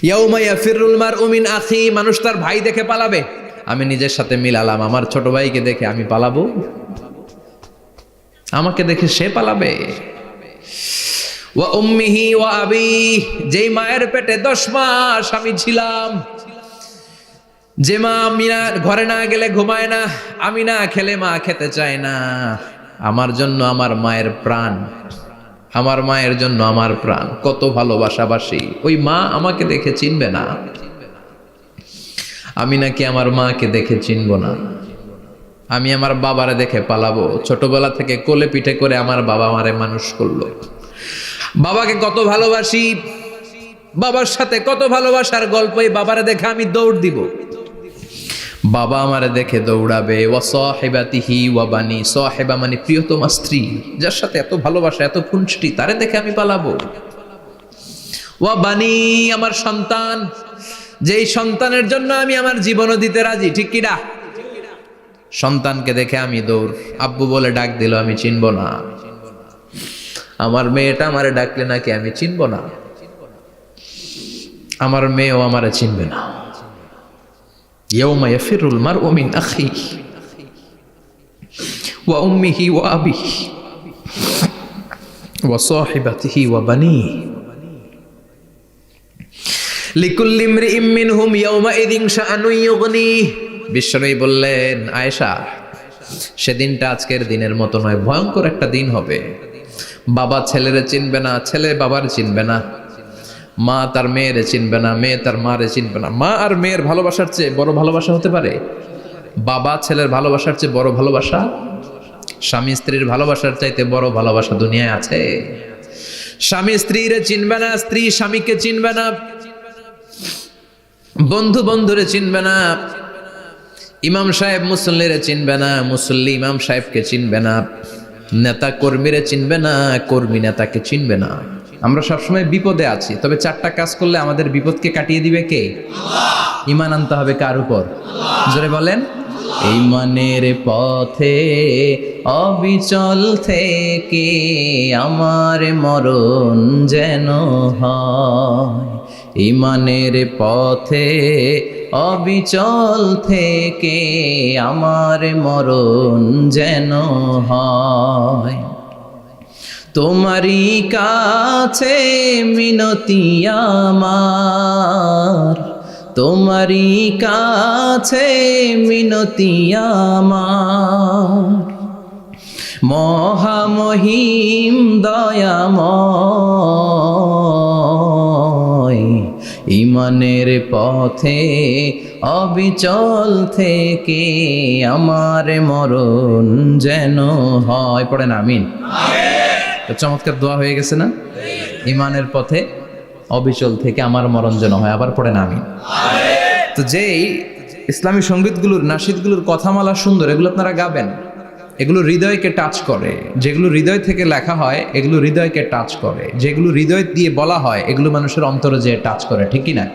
ইয়াউমা ইয়াফিরুল মারউ মিন আখি, মানুষ তার ভাই দেখে পালাবে। আমি নিজের সাথে মিলালাম, আমার ছোট ভাইকে দেখে আমি পালাবো? আমাকে দেখে সে পালাবে? ওয়া উম্মিহি ওয়া আবি, যেই মায়ের পেটে 10 মাস আমি ছিলাম, যে মা আমি না ঘরে না গেলে ঘুমায় না, আমি না খেলে মা খেতে চায় না, আমার জন্য আমার মায়ের প্রাণ, আমার মায়ের জন্য আমার প্রাণ, কত ভালোবাসাবাসী। ওই মা আমাকে দেখে চিনবে না, আমি নাকি আমার মাকে দেখে চিনব না। আমি আমার বাবারে দেখে পালাবো। ছোটবেলা থেকে কোলে পিঠে করে আমার বাবা আমারে মানুষ করলো, বাবাকে কত ভালোবাসি, বাবার সাথে কত ভালোবাসার গল্প, এই বাবারে দেখে আমি দৌড় দিব, বাবা আমারে দেখে দৌড়াবে। ওয়া সাহিবাতিহি ওয়া বানি, সাহিবা মানে প্রিয়তমা স্ত্রী, যার সাথে এত ভালোবাসা এত খুনসুটি, তারে দেখে আমি পালাবো। ওয়া বানি, আমার সন্তান, যেই সন্তানের জন্য আমি আমার জীবনও দিতে রাজি, ঠিক কি না? সন্তানকে দেখে আমি দৌড়, আব্বু বলে ডাক দিল আমি চিনব না, আমার মেয়েটা আমারে ডাকলে নাকি আমি চিনব না, আমার মেয়েও আমারে চিনবে না। ইয়াউমা ইয়াফিরুল মারউ মিন আখিহি ওয়া উম্মিহি ওয়া আবিহি ওয়া সাহিবাতিহি ওয়া বানিহি লিকুল্লি ইমরিইম মিনহুম ইয়াউমাইযিন শাআনুন ইউগনিহি। বিশ্বনবী বললেন, আয়েশা, সেদিনটা আজকের দিনের মতো নয়, ভয়ঙ্কর একটা দিন হবে। বাবা ছেলেরে চিনবে না, ছেলে বাবার চিনবে না, মা তার মেয়েরে চিনবে না, মেয়ে তার মারে চিনবে না। মা আর মেয়ের ভালোবাসার চেয়ে বড় ভালোবাসা হতে পারে? বাবা ছেলের ভালোবাসার চেয়ে বড় ভালোবাসা? স্বামী স্ত্রীর ভালোবাসার চাইতে বড় ভালোবাসা দুনিয়ায় আছে? স্বামী স্ত্রীরে চিনবে না, স্ত্রী স্বামীকে চিনবে না, বন্ধু বন্ধুরে চিনবে না, ইমাম সাহেব মুসল্লিরে চিনবে না, মুসল্লি ইমাম সাহেবকে চিনবে না, নেতা কর্মীরে চিনবে না, কর্মী নেতাকে চিনবে না। আমরা সবসময় বিপদে আছি, তবে 4টা কাজ করলে আমাদের বিপদকে কাটিয়ে দিবে কে? আল্লাহ। ঈমান আনতে হবে কার উপর? জোরে বলেন। ঈমানের পথে অবিচল থেকে আমার মরণ যেন হয়, ঈমানের পথে অবিচল থেকে আমার মরণ যেন হয়। তোমারই কাছে মিনতি আমার, তোমারই কাছে মিনতি আমার, মহামহিম দয়াময়, ঈমানের পথে অবিচল থেকে আমার মরণ যেন হয়। পড়েন আমিন। চমৎকার দোয়া হয়ে গেছে না? ঈমানের পথে অবিচল থেকে আমার মরণ যেন হয়। আবার পড়েন আমিন। তো যেই ইসলামী সঙ্গীতগুলোর, নাশিদগুলোর কথামালা সুন্দর, এগুলো আপনারা গাবেন, এগুলো হৃদয়কে টাচ করে। যেগুলো হৃদয় থেকে লেখা হয় এগুলো হৃদয়কে টাচ করে, যেগুলো হৃদয় দিয়ে বলা হয় এগুলো মানুষের অন্তরে যে টাচ করে, ঠিক কি না?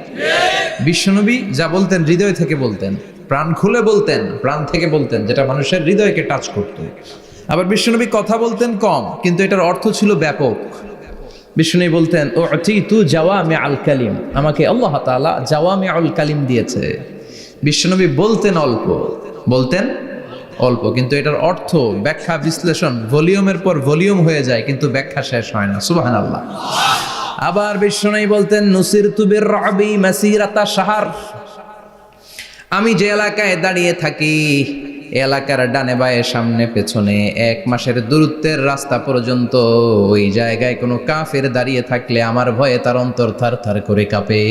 বিশ্বনবী যা বলতেন হৃদয় থেকে বলতেন, প্রাণ খুলে বলতেন, প্রাণ থেকে বলতেন, যেটা মানুষের হৃদয়কে টাচ করত। আবার বিশ্বনবী কথা বলতেন কম, কিন্তু এটার অর্থ ছিল ব্যাপক। বিশ্বনবী বলতেন, ও তু জাওয়ামি আল কালিম, আমাকে আল্লাহ তাআলা জাওয়ামি আল কালিম দিয়েছে। বিশ্বনবী বলতেন অল্প, বলতেন অল্প, কিন্তু এটার অর্থ, ব্যাখ্যা, বিশ্লেষণ ভলিউমের পর ভলিউম হয়ে যায়, কিন্তু ব্যাখ্যা শেষ হয় না। সুবহানাল্লাহ। আবার বিশ্বনবী বলতেন, নুসিরতু বির-রা'বি মাসিরাতা শাহর, আমি যে এলাকায় দাঁড়িয়ে থাকি এলাকার ডানে বায়ে সামনে পেছনে 1 মাসের দূরত্বের রাস্তা পর্যন্ত ওই জায়গায় কোনো কাফের দাঁড়িয়ে থাকলে আমার ভয়ে তার অন্তর থার থার করে কাঁপে।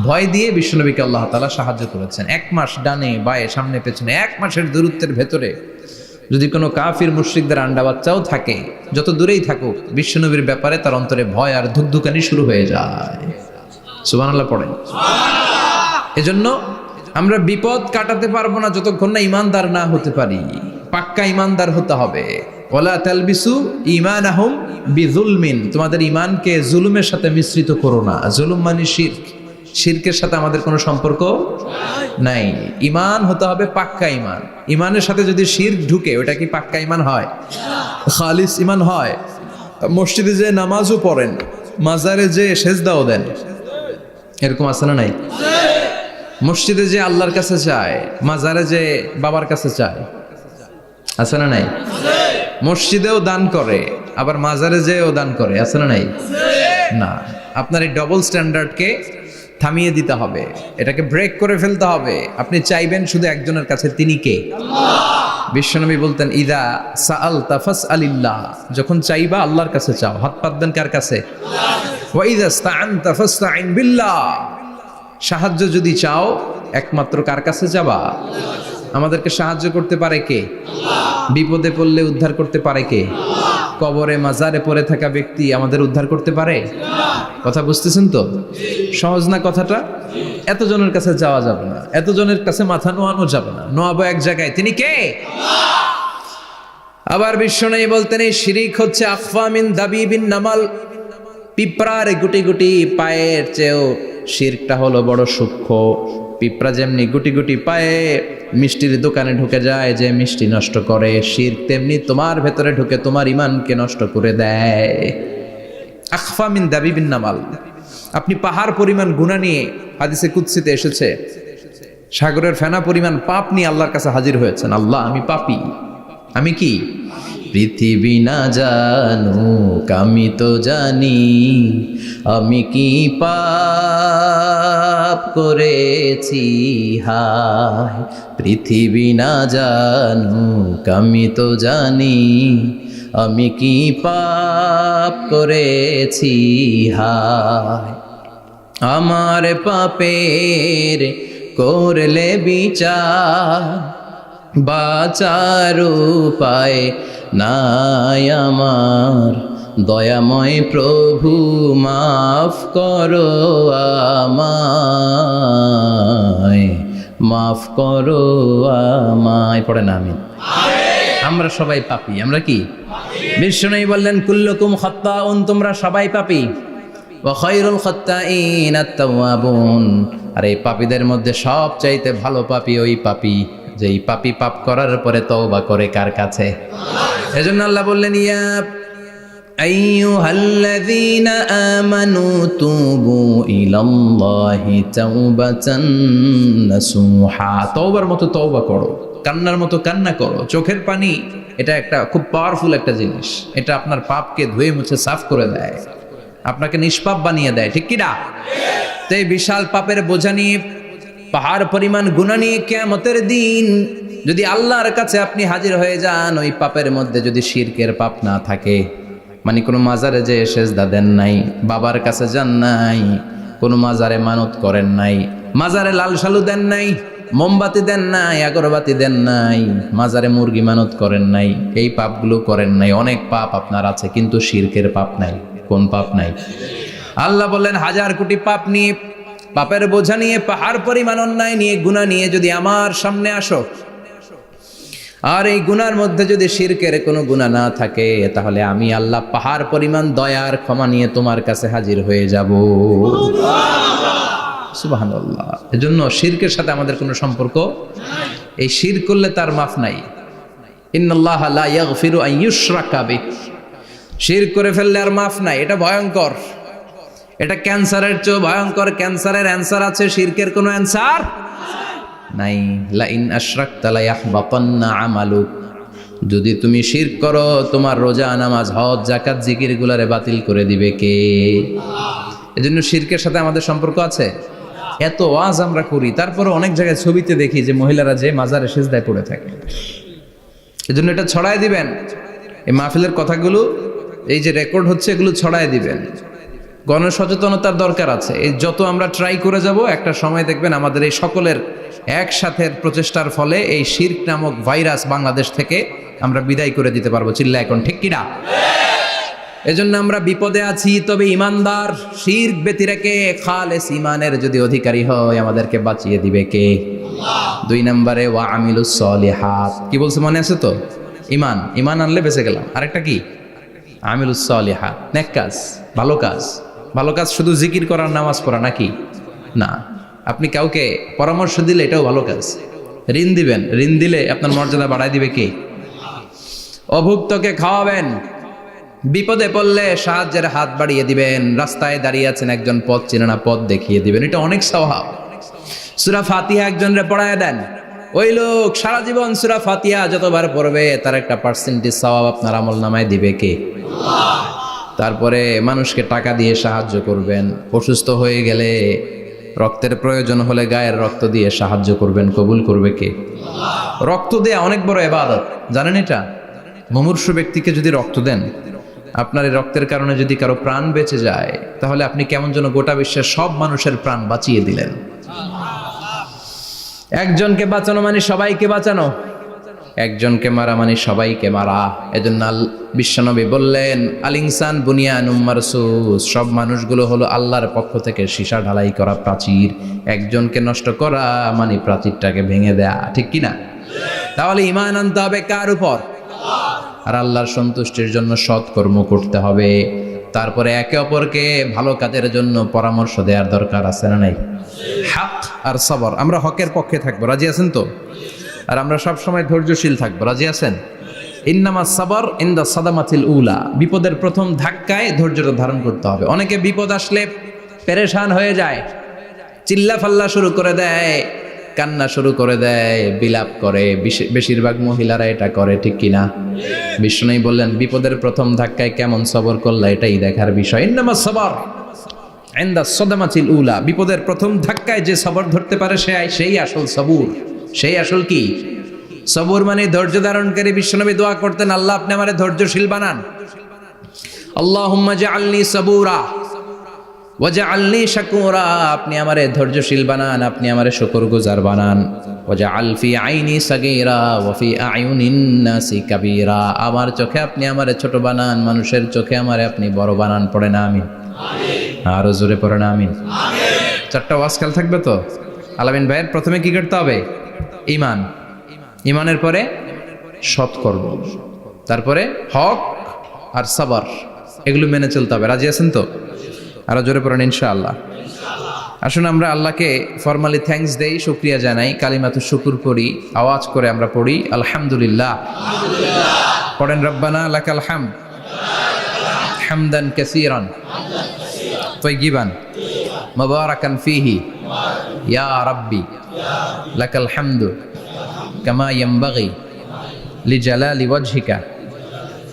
ভয় দিয়ে বিশ্বনবীকে আল্লাহ তাআলা সাহায্য করেছেন। 1 মাস ডানে বায়ে সামনে পেছনে 1 মাসের দূরত্বের ভেতরে যদি কোনো কাফির মুশরিকদের আন্ডা বাচ্চাও থাকে, যত দূরেই থাকুক, বিশ্বনবীর ব্যাপারে তার অন্তরে ভয় আর ধুকধুকানি শুরু হয়ে যায়। সুবহানাল্লাহ পড়েন। এজন্য আমরা বিপদ কাটাতে পারবো না যতক্ষণ না ঈমানদার না হতে পারি। পাক্কা ঈমানদার হতে হবে। ওয়ালা তালবিসু ঈমানাহুম বিযুলমিন, তোমাদের ঈমানকে জুলুমের সাথে মিশ্রিত করো না। জুলুম মানে শিরক, শিরকের সাথে আমাদের কোনো সম্পর্ক নাই। ঈমান হতে হবে পাক্কা ঈমান। ঈমানের সাথে যদি শিরক ঢুকে, ওটা কি পাক্কা ঈমান হয়? খালিস ঈমান হয়? মসজিদে যে নামাজও পড়েন, মাজারে যে সেজদাও দেন, এরকম আছে না নাই? মসজিদে যে আল্লাহর কাছে চায়, মাজারে যে বাবার কাছে চায়, আছে না নাই? মসজিদেও দান করে, আবার মাজারে যেও দান করে, আছে না নাই? না, আপনার এই ডবল স্ট্যান্ডার্ডকে থামিয়ে দিতে হবে, এটাকে ব্রেক করে ফেলতে হবে। আপনি চাইবেন শুধু একজনের কাছে, তিনি কে? বিশ্বনবী বলতেন, ইদা সাআলতা ফাসআলিল্লাহ, যখন চাইবা আল্লাহর কাছে চাও। হাত পাতবেন কার কাছে? ওয়া ইদা ইসতাআনতা ফাসতাইন বিল্লাহ, সাহায্য যদি চাও একমাত্র কার কাছে যাবা? আমাদেরকে সাহায্য করতে পারে কে? বিপদে পড়লে উদ্ধার করতে পারে কে? কবরে মাজারে পড়ে থাকা ব্যক্তি আমাদের উদ্ধার করতে পারে? কথা বুঝতেছেন তো? সহজ না কথাটা? এতজনের কাছে যাওয়া যাবে না, এতজনের কাছে মাথা নোয়ানো যাবে না, নোয়াবো এক জায়গায়, তিনি কে? আবার বিশ্বনবী বলতেন, এই শিরিক হচ্ছে আখফা মিন দাবিবিন নামাল, পিঁপড়ার গুটি গুটি পায়ের চেয়েও শিরকটা হলো বড় সূক্ষ্ম। পিঁপড়া যেমনি গুটি গুটি পায়ে মিষ্টির দোকানে ঢুকে যায়, যে মিষ্টি নষ্ট করে, শিরক তেমনি তোমার ভেতরে ঢুকে তোমার ইমানকে নষ্ট করে দেয়। আখফা মিন দাবিবিন নামাল। আপনি পাহাড় পরিমাণ গুনাহ নিয়ে, হাদিসে কুদসিতে এসেছে, সাগরের ফেনা পরিমাণ পাপ নিয়ে আল্লাহর কাছে হাজির হয়েছেন। আল্লাহ, আমি পাপী, আমি কি? পৃথিবী না জানুক আমি তো জানি, আমি কি পাপ করেছি হায়। পৃথিবী না জানুক আমি তো জানি, আমি কি পাপ করেছি হায়। আমার পাপের করলে বিচার, বাঁচার উপায় নাই আমার। দয়াময় প্রভু মাফ করো আমায়, মাফ করো আমায়। পড়ে না আমি? আমরা সবাই পাপী। আমরা কি? বিশ্বনবী বললেন, কুল্লুকুম খাত্তাউন, তোমরা সবাই পাপী। ওয়া খায়রুল খাত্তাইন আত-তাওয়াবুন, আর এই পাপীদের মধ্যে সবচাইতে ভালো পাপী ওই পাপী যেই পাপী পাপ করার পরে তওবা করে কার কাছে? এজন্য আল্লাহ বললেন, ইয়া আইয়ুহাল্লাযীনা আমানু তুবু ইলাল্লাহি তাওবাতান নাসুহা, তওবার মতো তওবা করো, কান্নার মতো কান্না করো। চোখের পানি এটা একটা খুব পাওয়ারফুল একটা জিনিস, এটা আপনার পাপকে ধুয়ে মুছে সাফ করে দেয়, আপনাকে নিষ্পাপ বানিয়ে দেয়, ঠিক কি না? তো এই বিশাল পাপের বোঝা নিয়ে, পাহাড় পরিমাণ গুনাহ নিয়ে কিয়ামতের দিন যদি আল্লাহর কাছে আপনি হাজির হয়ে যান, ওই পাপের মধ্যে যদি শিরকের পাপ না থাকে, মানে কোনো মাজারে যে সেজদা দেন নাই, বাবার কাছে যান নাই, কোনো মাজারে মানত করেন নাই, মাজারে লাল শালু দেন নাই, মোমবাতি দেন নাই, আগরবাতি দেন নাই, মাজারে মুরগি মানত করেন নাই, এই পাপগুলো করেন নাই, অনেক পাপ আপনার আছে, কিন্তু শিরকের পাপ নাই। কোন পাপ নাই? আল্লাহ বললেন, হাজার কোটি পাপ নিয়ে, পাপের বোঝা নিয়ে, পাহাড় পরিমাণ অন্যায় নিয়ে, গুনাহ নিয়ে যদি আমার সামনে আসো, আর এই গুনার মধ্যে যদি শিরকের কোনো গুনাহ না থাকে, তাহলে আমি আল্লাহ পাহাড় পরিমাণ দয়ার ক্ষমা নিয়ে তোমার কাছে হাজির হয়ে যাব। সুবহানাল্লাহ। এজন্য শিরকের সাথে আমাদের কোনো সম্পর্ক নাই। এই শিরক করলে তার মাফ নাই। ইন্নাল্লাহা লা ইয়াগফিরু আন ইউশরাকা বিহি, শিরক করে ফেললে আর মাফ নাই। এটা ভয়ঙ্কর, এটা ক্যান্সারের চেয়ে ভয়ঙ্কর। ক্যান্সারের অ্যান্সার আছে, শিরকের কোনো অ্যান্সার নাই। লা ইন আশরাকতা লা ইয়াহবাতান্না আমালুক, যদি তুমি শিরক করো, তোমার রোজা, নামাজ, হজ, যাকাত, জিকির গুলারে বাতিল করে দিবে কে? এজন্য শিরকের সাথে আমাদের সম্পর্ক আছে। এত ওয়াজ আমরা করি, তারপরে অনেক জায়গায় ছবিতে দেখি যে মহিলারা যে মাজারে সিজদায় পড়ে থাকে। এজন্য এটা ছড়ায় দিবেন, এই মাহফিলের কথাগুলো, এই যে রেকর্ড হচ্ছে, এগুলো ছড়ায় দিবেন। গণসচেতনতার দরকার আছে। এই যত আমরা ট্রাই করে যাব, একটা সময় দেখবেন আমাদের এই সকলের একসাথে প্রচেষ্টার ফলে এই শিরক নামক ভাইরাস বাংলাদেশ থেকে আমরা বিদায় করে দিতে পারবো। চিল্লা এখন, ঠিক কিনা? এজন্য আমরা বিপদে আছি, তবে ইমানদার, শিরক ব্যতি রেখে খালেস ইমানের যদি অধিকারী হয়, আমাদেরকে বাঁচিয়ে দিবে কে? দুই নম্বরে ওয়া আমিলুস সলিহাত, কি বলছে মনে আছে তো? ইমান, ইমান আনলে বেঁচে গেলাম। আরেকটা কি? আমিলুস সলিহাত, নেক কাজ, ভালো কাজ। ভালো কাজ শুধু জিকির করার, নামাজ পড়া নাকি? না, আপনি কাউকে পরামর্শ দিলে এটাও ভালো কাজ। ঋণ দিবেন, ঋণ দিলে আপনার মর্যাদা বাড়ায় দিবে কে? অভুক্তকে খাওয়াবেন, বিপদে পড়লে সাহায্যের হাত বাড়িয়ে দিবেন। রাস্তায় দাঁড়িয়ে আছেন, একজন পথ চেনে না, পথ দেখিয়ে দিবেন। এটা অনেক সওয়াব। সূরা ফাতিহা একজনরে পড়ায় দেন, ওই লোক সারা জীবন সূরা ফাতিহা যতবার পড়বে তার একটা পার্সেন্টেজ সওয়াব আপনার আমলনামায় দিবে কে? আল্লাহ। তারপরে মানুষকে টাকা দিয়ে সাহায্য করবেন, অসুস্থ হয়ে গেলে রক্তের প্রয়োজন হলে গায়ের রক্ত দিয়ে সাহায্য করবেন, কবুল করবে কে? আল্লাহ। রক্ত দেয়া অনেক বড় ইবাদত, জানেন এটা? মুমূর্ষু ব্যক্তিকে যদি রক্ত দেন, আপনার এই রক্তের কারণে যদি কারো প্রাণ বেঁচে যায়, তাহলে আপনি কেমন যেন গোটা বিশ্বের সব মানুষের প্রাণ বাঁচিয়ে দিলেন। একজনকে বাঁচানো মানে সবাইকে বাঁচানো, একজনকে মারা মানে সবাইকে মারা। এজন্য বিশ্বনবী বললেন, আল ইনসান বুনিয়ানুম মারসুস, সব মানুষগুলো হলো আল্লাহর পক্ষ থেকে সীসা ঢালাই করা প্রাচীর। একজনকে নষ্ট করা মানে প্রাচীরটাকে ভেঙে দেয়া, ঠিক কিনা? তাহলে ঈমান আনতে হবে কার উপর? আর আল্লাহর সন্তুষ্টির জন্য সৎ কর্ম করতে হবে। তারপরে একে অপরকে ভালো কাজের জন্য পরামর্শ দেওয়ার দরকার আছে না নাই? হক আর সবর, আমরা হকের পক্ষে থাকবো, রাজি আছেন তো? আর আমরা সব সময় ধৈর্যশীল থাকবো, রাজি আছেন? ইন্নামা সাবর ইনদা সাদামাতিল উলা, বিপদের প্রথম ধাক্কায় ধৈর্যটা ধারণ করতে হবে। অনেকে বিপদ আসলে পেরেশান হয়ে যায়, চিল্লা ফাল্লা শুরু করে দেয়, কান্না শুরু করে দেয়, বিলাপ করে। বেশিরভাগ মহিলারা এটা করে, ঠিক কিনা? বিষ্ণু বললেন, বিপদের প্রথম ধাক্কায় কেমন সবর করলা এটাই দেখার বিষয়। ইন্নামা সাবর ইনদা সাদামাতিল উলা, বিপদের প্রথম ধাক্কায় যে সবর ধরতে পারে সেই আসল সবুর, সেই আসল কি সবুর মানে ধৈর্য ধারণকারী। বিশ্বনবী দোয়া করতেন, আল্লাহ আপনি আমারে ধৈর্যশীল বানান। আল্লাহুম্মা জাআলনি সাবুরা ওয়াজআলনি শাকুরা, আপনি আমারে ধৈর্যশীল বানান, আপনি আমারে শুকরগুজার বানান। ওয়াজআল ফি আইনি সাগীরা ওয়া ফি আয়ুনিন নাসি কাবীরা, আমার চোখে আপনি আমারে ছোট বানান, মানুষের চোখে আমারে আপনি বড় বানান। পড়েন আমিন। আমিন। আরো জোরে পড়েন আমিন। আমিন। চারটা ওয়াজকাল থাকবে তো? আলামিন ভাইয়ের প্রথমে কি করতে হবে? ঈমান। ঈমানের পরে সৎকর্ম, তারপরে হক আর সাবর, এগুলো মেনে চলতে হবে। রাজি আছেন তো? আরো জোরে পড়েন ইনশাআল্লাহ। আসুন আমরা আল্লাহকে ফরমালি থ্যাঙ্কস দেই, শুকরিয়া জানাই, কালিমাতুশ শুকুর পড়ি, আওয়াজ করে আমরা পড়ি আলহামদুলিল্লাহ। পড়েন রব্বানা লাকাল হামদ হামদান কাসীরান তাইয়িবান মুবারাকান ফীহি ইয়া রাব্বি লাকাল হামদু কামা ইয়ানবাগি লিজালালি ওয়াজহিকা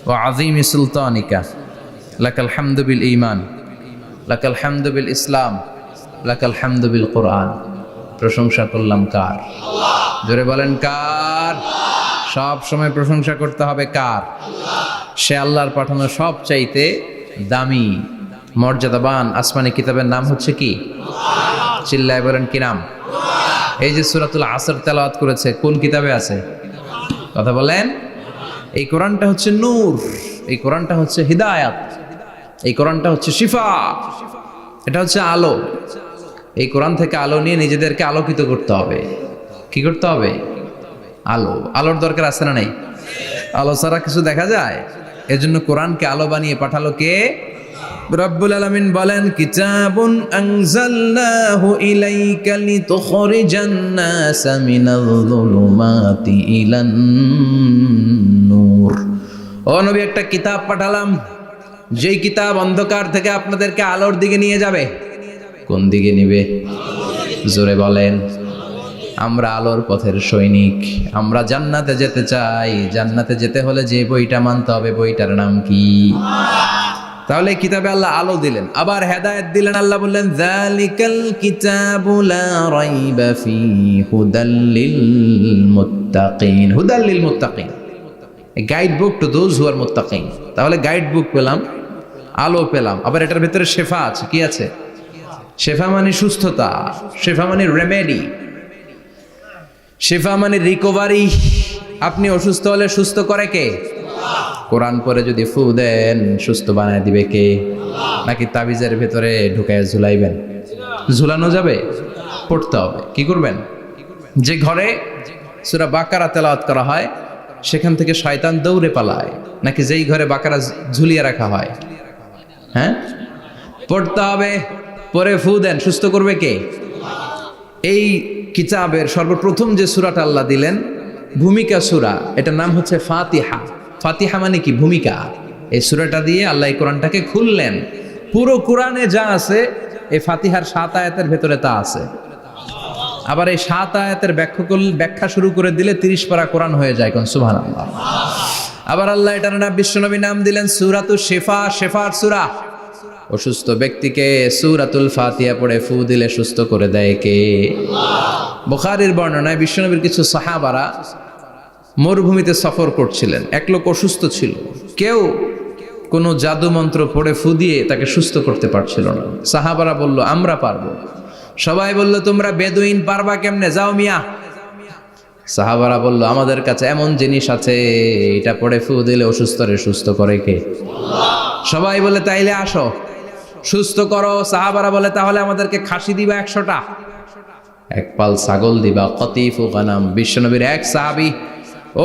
ওয়া আযীমি সুলতানিকা লাকাল হামদু বিল ঈমান লাকাল হামদু বিল ইসলাম লাকাল হামদু বিল কোরআন। প্রশংসা করলাম কার? আল্লাহ। জোরে বলেন কার? সব সময় প্রশংসা করতে হবে কার? আল্লাহ। সে আল্লাহর পাঠানো সব চাইতে দামি মর্যাদাবান আসমানি কিতাবের নাম হচ্ছে কি? কোরআন। চিল্লায় বলেন কি নাম? কোরআন। এই যে সূরাতুল আসর তেলাওয়াত করেছে, কোন কিতাবে আছে? কথা বলেন। এই কোরআনটা হচ্ছে নূর, এই কোরআনটা হচ্ছে হিদায়াত, এই কোরআনটা হচ্ছে শিফা, এটা হচ্ছে আলো। এই কোরআন থেকে আলো নিয়ে নিজেদেরকে আলোকিত করতে হবে। কি করতে হবে? আলো। আলোর দরকার আছে না নাই? আলো ছাড়া কিছু দেখা যায়? এজন্য কোরআনকে আলো বানিয়ে পাঠালো কে? রব্বুল আলামিন বলেন, কিতাবুন আনজালনাহু ইলাইকা লিতুখরিজান নাসা মিনাল যুলুমাতি ইলান নূর। ও নবী, একটা কিতাব পাঠালাম, যেই কিতাব অন্ধকার থেকে আপনাদেরকে আলোর দিকে নিয়ে যাবে। কোন দিকে নিবে? জোরে বলেন। আমরা আলোর পথের সৈনিক, আমরা জান্নাতে যেতে চাই। জান্নাতে যেতে হলে যে বইটা মানতে হবে, বইটার নাম কি? তাহলে কিতাবে আল্লাহ আলো দিলেন, আবার হেদায়েত দিলেন। আল্লাহ বললেন, যালিকাল কিতাবু লা রাইবা ফীহি হুদাল লিল মুত্তাকিন। হুদাল লিল মুত্তাকিন, guide book to those who are মুত্তাকিন। তাহলে গাইড বুক পেলাম, আলো পেলাম, আবার এটার ভিতরে শেফা আছে। কি আছে? শেফা মানে সুস্থতা, শেফা মানে রেমেডি, শেফা মানে রিকভারি। আপনি অসুস্থ হলে সুস্থ করে কে? কোরআন পরে যদি ফু দেন, সুস্থ বানায় দিবে কে? নাকি তাবিজের ভেতরে ঢুকায় ঝুলাইবেন? ঝুলানো যাবে? পড়তে হবে। কি করবেন? যে ঘরে সূরা বাকারা তেলাওয়াত করা হয় সেখান থেকে শয়তান দৌড়ে পালায়, নাকি যেই ঘরে বাকারা ঝুলিয়ে রাখা হয়? হ্যাঁ, পড়তে হবে। পরে ফু দেন, সুস্থ করবে কে? এই কিতাবের সর্বপ্রথম যে সূরাটা আল্লাহ দিলেন, ভূমিকা সূরা, এটার নাম হচ্ছে ফাতিহা। ফাতিহা মানে কি? ভূমিকা। এই সূরাটা দিয়ে আল্লাহ এই কোরআনটাকে খুললেন। পুরো কোরআনে যা আছে এই ফাতিহার 7 আয়াতের ভেতরে তা আছে। আবার এই 7 আয়াতের ব্যাখ্যা শুরু করে দিলে 30 পারা কোরআন হয়ে যায়। কোন সুবহানাল্লাহ। আবার আল্লাহ এটার নাম বিশ্বনবী নাম দিলেন সূরাতুশ শিফা, শেফার সূরা। অসুস্থ ব্যক্তিকে সূরাতুল ফাতিহা পড়ে ফু দিলে সুস্থ করে দেয় কে? বুখারীর বর্ণনায় বিশ্বনবীর কিছু সাহাবারা মরুভূমিতে সফর করছিলেন। এক লোক অসুস্থ ছিল, কেউ কোনো জাদু মন্ত্র পড়ে ফু দিয়ে তাকে সুস্থ করতে পারছিল না। সাহাবারা বলল আমরা পারবো। সবাই বলল তোমরা বেদুইন, পারবা কেমনে? যাও মিয়া। সাহাবারা বলল আমাদের কাছে এমন জিনিস আছে, এটা পড়ে ফু দিলে অসুস্থরে সুস্থ করে কে? সবাই বলে তাইলে আসো সুস্থ করো। সাহাবারা বলে তাহলে আমাদেরকে খাসি দিবা 100টা, এক পাল ছাগল দিবা। কতিফু গানাম। বিশ্বনবীর এক সাহাবী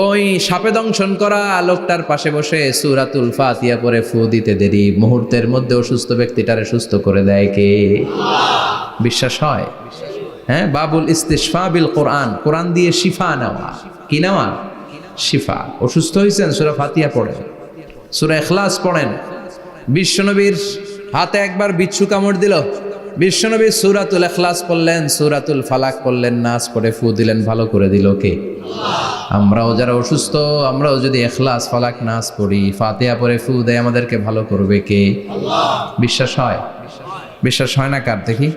ওই সাপে দংশন করা লোকটার পাশে বসে সূরাতুল ফাতিহা পড়ে ফু দিতে দেরি মুহূর্তের মধ্যে অসুস্থ ব্যক্তিটারে সুস্থ করে দেয় কে? বিশ্বাস হয়? হ্যাঁ, বাবুল ইস্তিশফা বিল কোরআন, কোরআন দিয়ে শিফা নেওয়া। কি নেওয়া? শিফা। অসুস্থ হয়েছেন, সূরা ফাতিহা পড়েন, সূরা ইখলাস পড়েন। বিশ্বনবীর হাতে একবার বিচ্ছু কামড় দিল, বিশ্বনবী সূরাতুল ইখলাস পড়লেন, সূরাতুল ফালাক পড়লেন, নাস পড়ে ফু দিলেন, ভালো করে দিল কে? আমরাও যারা অসুস্থ, আমরাও যদি ইখলাস ফালাক নাস পড়ি, ফাতিহা পড়ে ফু দেয়, আমাদেরকে ভালো করবে কে? বিশ্বাস হয়? বিশ্বাস হয় না কার? দেখি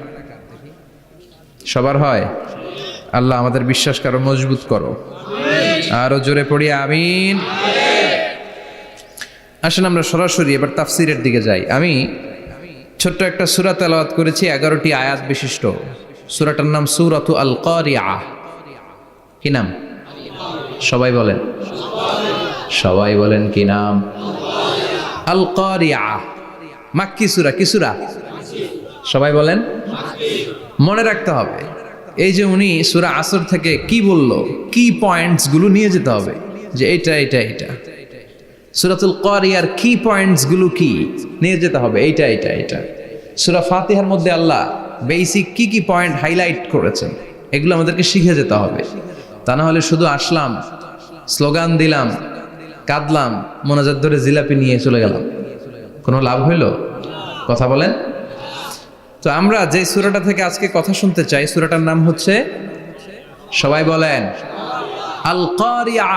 সবার হয়? আল্লাহ আমাদের বিশ্বাস করো, মজবুত করো। আরো জোরে পড়ি আমিন। আসেন আমরা সরাসরি এবার তাফসিরের দিকে যাই। আমি ছোট্ট একটা সূরা তেলাওয়াত করেছি, 11টি আয়াত বিশিষ্ট। সূরাটার নাম সূরাতু আল কারিয়া। কি নাম? সবাই বলেন, সবাই বলেন কি নাম? আল কারিয়া। মাক্কি সূরা। কি সূরা? সবাই বলেন। মনে রাখতে হবে এই যে উনি সূরা আসর থেকে কি বলল, কি পয়েন্টস গুলো নিয়ে যেতে হবে, যে এটা এটা এটা। সূরাতুল কারিয়ার কি পয়েন্টস গুলো কি নিয়ে যেতে হবে, এইটা এটা এটা। সূরা ফাতিহার মধ্যে আল্লাহ বেসিক কি কি পয়েন্ট হাইলাইট করেছেন, এগুলো আমাদেরকে শিখে যেতে হবে। তা না হলে শুধু আসলাম, স্লোগান দিলাম, কাঁদলাম, মোনাজাত ধরে জিলাপি নিয়ে চলে গেলাম, কোনো লাভ হইল? কথা বলেন। তো আমরা যে সূরাটা থেকে আজকে কথা শুনতে চাই, সূরাটার নাম হচ্ছে, সবাই বলেন, আল কারিয়া।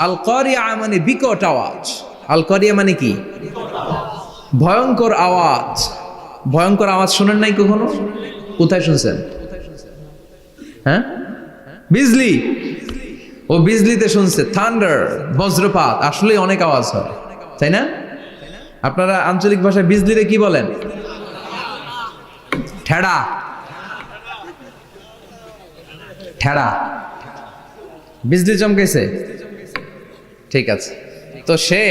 আল কারিয়া মানে বিকট আওয়াজ। আল কারিয়া মানে কি? ভয়ঙ্কর আওয়াজ। ভয়ঙ্কর আওয়াজ শোনেন নাই কখনো? কোথায় শুনছেন? হ্যাঁ, বিজলি। ও বিজলিতে শুনছে, থান্ডার, বজ্রপাত। আসলে অনেক আওয়াজ হয়, তাই না? আপনারা আঞ্চলিক ভাষায় বিজলিতে কি বলেন? ঠেড়া। ঠেড়া। বিজলি চমকেছে, ঠিক আছে। তো সে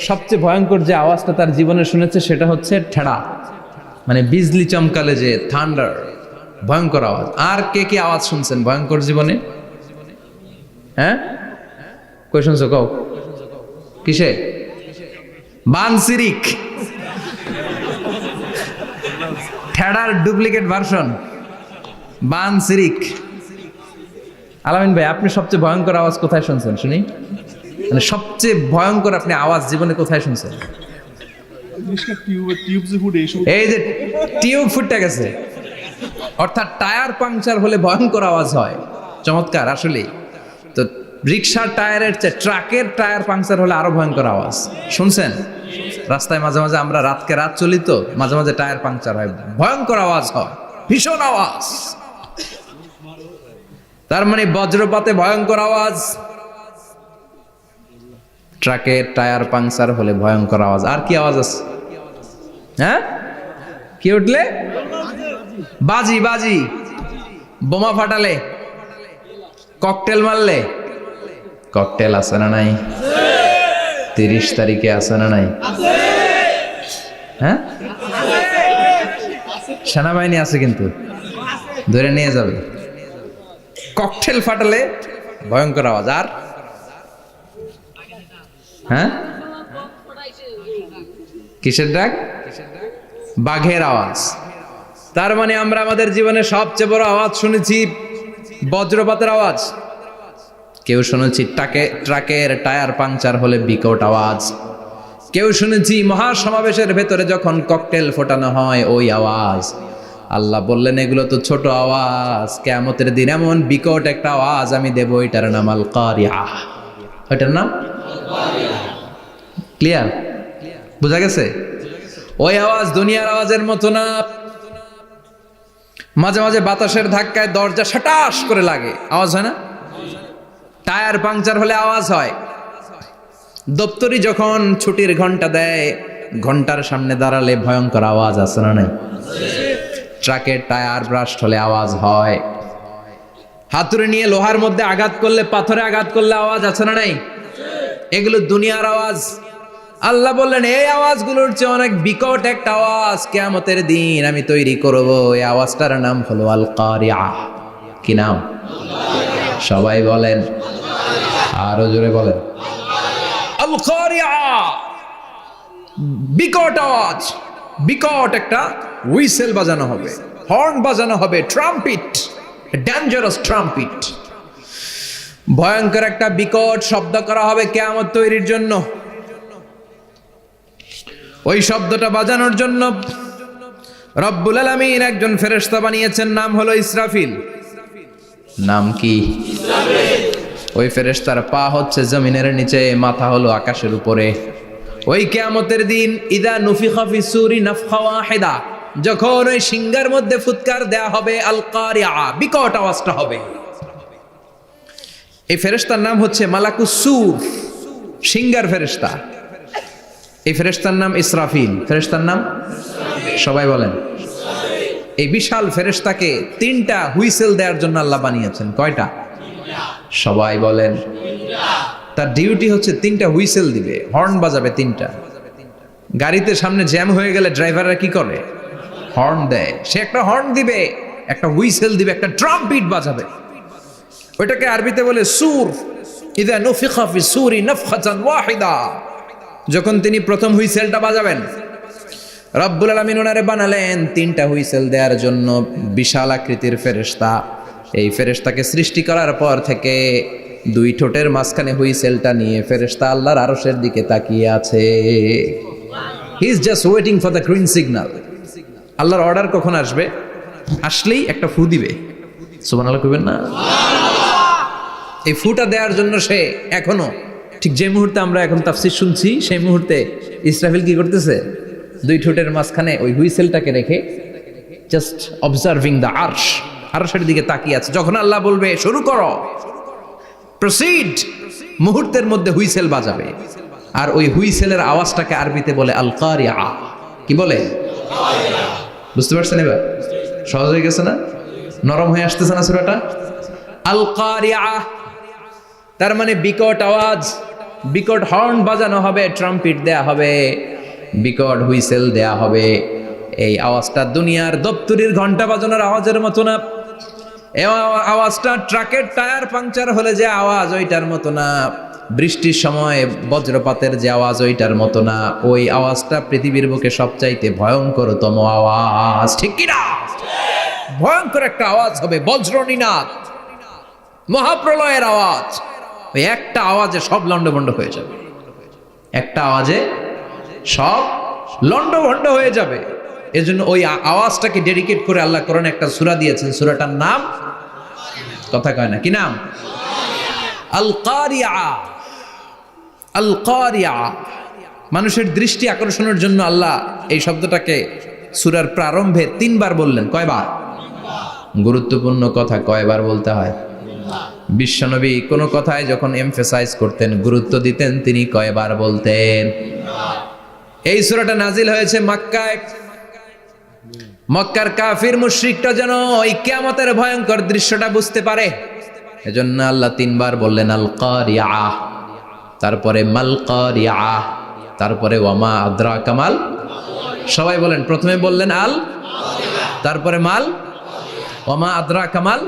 সবচেয়ে ভয়ঙ্কর যে আওয়াজটা তার জীবনে শুনেছে সেটা হচ্ছে ঠেড়া, মানে বিজলি চমকালে যে থান্ডার, ভয়ঙ্কর আওয়াজ। আর কে কি আওয়াজ শুনছেন ভয়ঙ্কর জীবনে? হ্যাঁ, কই শুনছো? কও কিসে? বানসিরিক। ঠেড়ার ডুপ্লিকেট ভার্সন বানসিরিক। আলামিন ভাই, আপনি সবচেয়ে ভয়ঙ্কর আওয়াজ কোথায় শুনছেন শুনি? মানে সবচেয়ে ভয়ঙ্কর আপনি আওয়াজ জীবনে কোথায় শুনছেন? এই যে টিউব ফুটে গেছে, অর্থাৎ টায়ার পাংচার হলে ভয়ঙ্কর আওয়াজ হয়। চমৎকার আসলে। তো রিক্সার টায়ারের চেয়ে ট্রাকের টায়ার পাংচার হলে আরো ভয়ঙ্কর আওয়াজ শুনছেন? রাস্তায় মাঝে মাঝে আমরা রাতকে রাত চলি, তো মাঝে মাঝে টায়ার পাংচার হয়, ভয়ঙ্কর আওয়াজ হয়, ভীষণ আওয়াজ। তার মানে বজ্রপাতে ভয়ঙ্কর আওয়াজ, ট্রাকের টায়ার পাংচার হলে ভয়ঙ্কর আওয়াজ। আর কি আওয়াজ আছে? হ্যাঁ, কি উঠলে? বাজি। বাজি। বোমা ফাটালে, ককটেল মারলে। ককটেল আছে না নাই? 30 তারিখে আছে না নাই? হ্যাঁ, সেনাবাহিনী আছে কিন্তু ধরে নিয়ে যাবে। ককটেল ফাটালে ভয়ঙ্কর আওয়াজ। আর হ্যাঁ, কিসের ডাক? বাঘের আওয়াজ। তার মানে আমরা আমাদের জীবনে সবচেয়ে বড় আওয়াজ শুনেছি বজ্রপাতের আওয়াজ। কেউ শুনেছি ট্রাকের টায়ার পাংচার হলে বিকট আওয়াজ। কেউ শুনেছি মহাসমাবেশের ভেতরে যখন ককটেল ফোটানো হয় ওই আওয়াজ। আল্লাহ বললেন এগুলো তো ছোট আওয়াজ, কিয়ামতের দিন এমন বিকট একটা আওয়াজ আমি দেব, এটার নাম আল কারিআহ। এটার নাম ক্লিয়ার? বুঝা গেছে? ওই আওয়াজ দুনিয়ার আওয়াজের মতো না। মাঝে মাঝে বাতাসের ধাক্কায় দরজা সাটাস করে লাগে, আওয়াজ হয় না? টায়ার পাংচার হলে আওয়াজ হয়। দপ্তরি যখন ছুটির ঘন্টা দেয়, ঘন্টার সামনে দাঁড়ালে ভয়ঙ্কর আওয়াজ আছে না নাই? ট্রাকের টায়ার ব্রাস্ট হলে আওয়াজ হয়। হাতুড়ি নিয়ে লোহার মধ্যে আঘাত করলে, পাথরে আঘাত করলে আওয়াজ আছে না নাই? এগুলো দুনিয়ার আওয়াজ। আল্লাহ বললেন এই আওয়াজগুলোর চেয়ে অনেক বিকট একটা আওয়াজ কিয়ামতের দিন আমি তৈরি করব। এই আওয়াজটার নাম হলো আল কারিআহ। কি নাম? সবাই বলেন, আরো জোরে বলেন, আল কারিআহ। বিকট আওয়াজ, বিকট একটা হুইসেল বাজানো হবে, হর্ন বাজানো হবে, ট্রাম্পিট, ডেঞ্জারাস ট্রাম্পিট। ভয়ঙ্কর একটা বিকট শব্দ করা হবে কিয়ামত তৈরির জন্য। ওই শব্দটা বাজানোর জন্য রব্বুল আলামিন একজন ফেরেশতা বানিয়েছেন, নাম হলো ইসরাফিল। নাম কি? ওই ফেরেশতার পা হচ্ছে জমিনের নিচে, মাথা হলো আকাশের উপরে। ওই কিয়ামতের দিন ইদা নুফিখা ফিস সূরি নাফখা ওয়াহিদা, যখন ওই সিংহার মধ্যে ফুৎকার দেয়া হবে আল কারিআহ, বিকট আওয়াজটা হবে। এই ফেরেশতার নাম হচ্ছে মালাকুস সূর, সিংহার ফেরেশতা। এই ফেরেশতার নাম ইসরাফিল। ফেরেশতার নাম সবাই বলেন। এই বিশাল ফেরেশতাকে তিনটা হুইসেল দেওয়ার জন্য আল্লাহ বানিয়েছেন। কয়টা? সবাই বলেন। তার ডিউটি হচ্ছে তিনটা হুইসেল দিবে, হর্ন বাজাবে তিনটা। গাড়িতে সামনে জ্যাম হয়ে গেলে ড্রাইভাররা কি করে? হর্ন দেয়। সে একটা হর্ন দিবে, একটা হুইসেল দিবে, একটা ট্রাম্পিট বাজাবে। ওইটাকে আরবিতে বলে সুর। ইদা নুফিখা ফিস সূরি নাফখাতান ওয়াহিদা, যখন তিনি প্রথম হুইসেলটা বাজাবেন, রব্বুল আলামিন ওনারে বানালেন তিনটা হুইসেল দেওয়ার জন্য বিশাল আকৃতির ফেরেশতা। এই ফেরেশতাকে সৃষ্টি করার পর থেকে দুই ঠোঁটের মাঝখানে হুইসেলটা নিয়ে ফেরেশতা আল্লাহর আরশের দিকে তাকিয়ে আছে। He is just waiting for the green signal. আল্লাহর অর্ডার কখন আসবে, আসলেই একটা ফু দিবে। সুবহানাল্লাহ কইবেন না? এই ফুটা দেওয়ার জন্য সে এখনো, ঠিক যে মুহূর্তে আমরা এখন তাফসীর শুনছি সেই মুহূর্তে ইসরাফিল কি করতেছে? দুই ঠোঁটের মাঝখানে ওই হুইসেলটাকে রেখে জাস্ট অবজার্ভিং দ্য আরশ, আরশের দিকে তাকিয়ে আছে। যখন আল্লাহ বলবে শুরু করো, প্রসিড, মুহূর্তের মধ্যে হুইসেল বাজাবে। আর ওই হুইসেলের আওয়াজটাকে আরবিতে বলে আল কারিআহ। কি বলে? বুঝতে পারছেন এবার? সহজ হয়ে গেছে না? নরম হয়ে আসতেছে না সূরাটা? আল কারিআহ তার মানে বিকট আওয়াজ, বিকট হর্ন বাজানো হবে, ট্রাম্পিট দেয়া হবে, বিকট হুইসেল দেয়া হবে। এই আওয়াজটা দুনিয়ার দপ্তরির ঘন্টা বাজানোর আওয়াজের মতো না। এই আওয়াজটা ট্রাকের টায়ার পাংচার হলে যে আওয়াজ ওইটার মতো না। বৃষ্টির সময় বজ্রপাতের যে আওয়াজ ওইটার মতো না। ওই আওয়াজটা পৃথিবীর বুকে সবচাইতে ভয়ঙ্করতম আওয়াজ। ঠিক কিনা? ভয়ঙ্কর একটা আওয়াজ হবে, বজ্রনিনাদ, মহাপ্রলয়ের আওয়াজ। ওই একটা আওয়াজে সব লন্ডভন্ড হয়ে যাবে। একটা আওয়াজে সব লন্ডভন্ড হয়ে যাবে। এজন্য ওই আওয়াজটাকে ডেডিকেট করে আল্লাহ কোরআনে একটা সূরা দিয়েছেন। সূরাটার নাম, কথা কয় না, কি নাম? আল কারিআহ। আল কারিআহ মানুষের দৃষ্টি আকর্ষণের জন্য আল্লাহ এই শব্দটাকে সূরার প্রারম্ভে 3 বার বললেন। কয়বার? গুরুত্বপূর্ণ কথা কয়বার বলতে হয়? বিশ্বনবী কোন কথায় যখন এমফেসাইজ করতেন, গুরুত্ব দিতেন, তিনি কয়বার বলতেন? এই সূরাটা নাজিল হয়েছে মক্কায়। মক্কার কাফির মুশরিকরা যেন ওই কিয়ামতের ভয়ঙ্কর দৃশ্যটা বুঝতে পারে, এজন্য আল্লাহ 3 বার বললেন আল কারিআহ, তারপরে মাল কারিআহ, তারপরে ওয়ামা আদরাকা মাল। সবাই বলেন। প্রথমে বললেন আল, তারপরে মাল, ওয়ামা আদরাকা মাল।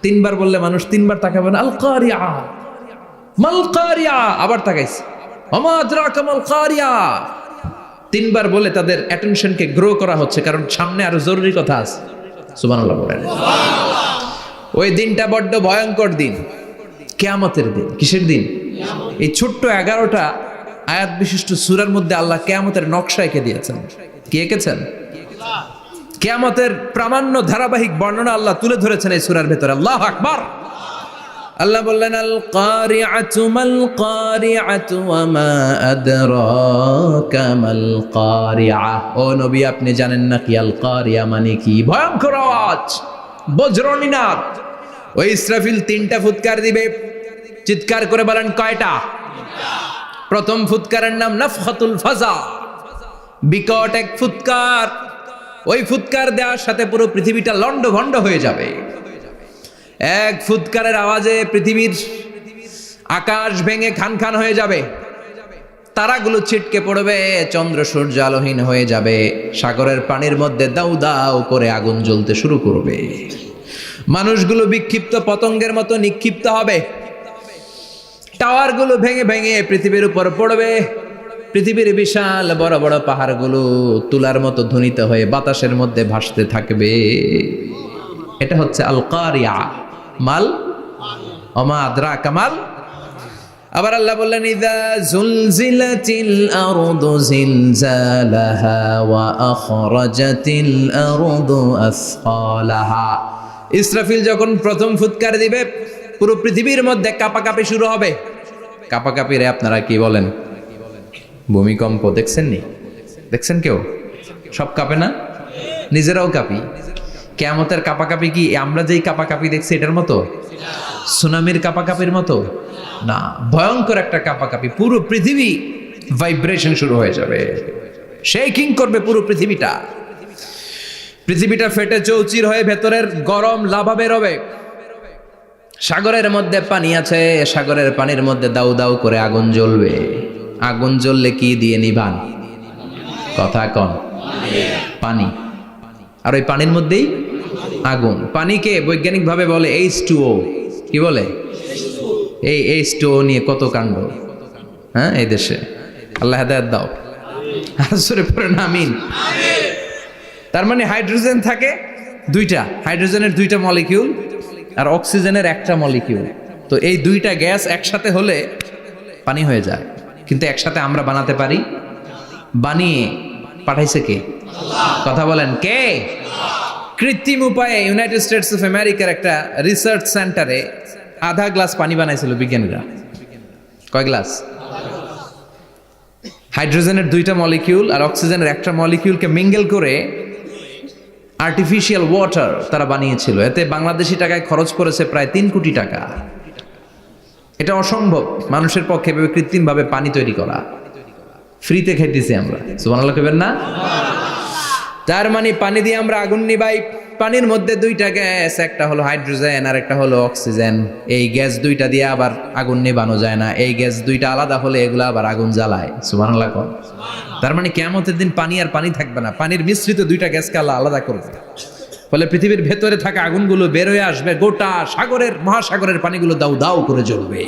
3 বার বললে মানুষ 3 বার তাকাবে না। আল কারিআহ, মাল কারিআহ, আবার তাকাইছে ওয়ামা আদরাকা মাল কারিআহ। 3 বার বলে তাদের অ্যাটেনশনকে গ্রো করা হচ্ছে, কারণ সামনে আরো জরুরি কথা আছে। সুবহানাল্লাহ বলেন। ওই দিনটা বড্ড ভয়ঙ্কর দিন, কিয়ামতের দিন। কিসের দিন? এই ছোট্ট 11টা আয়াত বিশিষ্ট সূরার মধ্যে আল্লাহ কিয়ামতের নকশা এঁকে দিয়েছেন। কি এঁকেছেন? কিয়ামতের প্রামাণ্য ধারাবাহিক বর্ণনা আল্লাহ তুলে ধরেছেন এই সূরার ভেতরে। আল্লাহু আকবার। আল্লাহ বললেন আল কারিআতু মাল কারিআতু ওয়া মা আদরাকা মাল কারিআ। ও নবী, আপনি জানেন না কি আল কারিআ মানে কি? ভয়ঙ্কর আওয়াজ, বজ্রনিনাদ। ওই ইসরাফিল 3টা ফুৎকার দিবে। চিৎকার করে বলেন কয়টা? প্রথম ফুৎকারের নাম নাফখাতুল ফাজা, বিকট এক ফুৎকার। ওই ফুৎকার দেওয়ার সাথে পুরো পৃথিবীটা লন্ডভন্ড হয়ে যাবে। এক ফুৎকারের আওয়াজে পৃথিবীর আকাশ ভেঙে খান খান হয়ে যাবে, তারাগুলো ছিটকে পড়বে, চন্দ্র সূর্য আলোহীন হয়ে যাবে, সাগরের পানির মধ্যে দাউ দাউ করে আগুন জ্বলতে শুরু করবে, মানুষগুলো বিক্ষিপ্ত পতঙ্গের মতো নিক্ষিপ্ত হবে, টাওয়ারগুলো ভেঙে ভেঙে পৃথিবীর উপর পড়বে, পৃথিবীর বিশাল বড় বড় পাহাড়গুলো তুলার মতো ধ্বনিত হয়ে বাতাসের মধ্যে ভাসতে থাকবে। এটা হচ্ছে আল কারিয়া। মাল ওমা আদরাকা মাল। আবার আল্লাহ বললেন ইযা যুলজিলাতিল আরদু জিলজালাহা ওয়া আখরাজাতিল আরদু আসফালাহা। ইসরাফিল যখন প্রথম ফুৎকার দিবে, পুরো পৃথিবীর মধ্যে কাঁপাকাঁপি শুরু হবে। কাঁপাকাঁপি রে আপনারা কি বলেন? ভূমিকম্প দেখছেন নি? দেখছেন কেউ? সব কাঁপে না? নিজেরাও কাঁপি। কিয়ামতের কাঁপাকাঁপি কি আমরা যেই কাঁপাকাঁপি দেখছি এটার মতো? সুনামির কাঁপাকাঁপির মতো না, ভয়ঙ্কর একটা কাঁপাকাঁপি। পুরো পৃথিবী ভাইব্রেশন শুরু হয়ে যাবে, শেকিং করবে পুরো পৃথিবীটা। পৃথিবীটা ফেটে চৌচির হয়ে ভেতরের গরম লাভা বেরোবে। সাগরের মধ্যে পানি আছে, সাগরের পানির মধ্যে দাউ দাউ করে আগুন জ্বলবে। আগুন জ্বললে কি দিয়ে নিভান? কথা কন। পানি। আর ওই পানির মধ্যেই আগুন। পানিকে বৈজ্ঞানিকভাবে বলে H2O। কি বলে? এই H2O নিয়ে কত কাণ্ড, হ্যাঁ, এই দেশে। আল্লাহ হেদায়েত দাও। আসরে পড়ে না আমিন। তার মানে হাইড্রোজেন থাকে দুইটা, হাইড্রোজেনের 2টা মলিকিউল আর অক্সিজেনের 1টা মলিকিউল। তো এই 2টা গ্যাস একসাথে হলে পানি হয়ে যায়, কিন্তু একসাথে আমরা বানাতে পারি? বানিয়ে পাঠাইছে কে? কথা বলেন কে? কৃত্রিম উপায়ে ইউনাইটেড স্টেটস অফ আমেরিকার একটা রিসার্চ সেন্টারে আধা গ্লাস পানি বানাইছিল বিজ্ঞানীরা। কয় গ্লাস? হাইড্রোজেনের 2টা মলিকিউল আর অক্সিজেনের 1টা মলিকিউলকে মিঙ্গেল করে আর্টিফিশিয়াল ওয়াটার তারা বানিয়েছিল। এতে বাংলাদেশি টাকায় খরচ করেছে প্রায় 3 কোটি টাকা। এটা অসম্ভব মানুষের পক্ষে কৃত্রিমভাবে পানি তৈরি করা। ফ্রিতে খাইতেছি আমরা, সুবহানাল্লাহ কইবেন না? তার মানে পানি দিয়ে আমরা আগুন নিভাই। পানির মধ্যে 2টা গ্যাস, একটা হলো হাইড্রোজেন আর একটা হলো অক্সিজেন। এই গ্যাস 2টা দিয়ে আবার আগুন নেভানো যায় না, এই গ্যাস 2টা আলাদা হলে এগুলো আবার আগুন জ্বালায়। সুবহানাল্লাহ কন। তার মানে কিয়ামতের দিন পানি আর পানি থাকবে না, পানির মিশ্রিত 2টা গ্যাসকে আল্লাহ আলাদা করবে। ফলে পৃথিবীর ভেতরে থাকা আগুনগুলো বের হয়ে আসবে, গোটা সাগরের মহাসাগরের পানিগুলো দাউ দাউ করে জ্বলবে।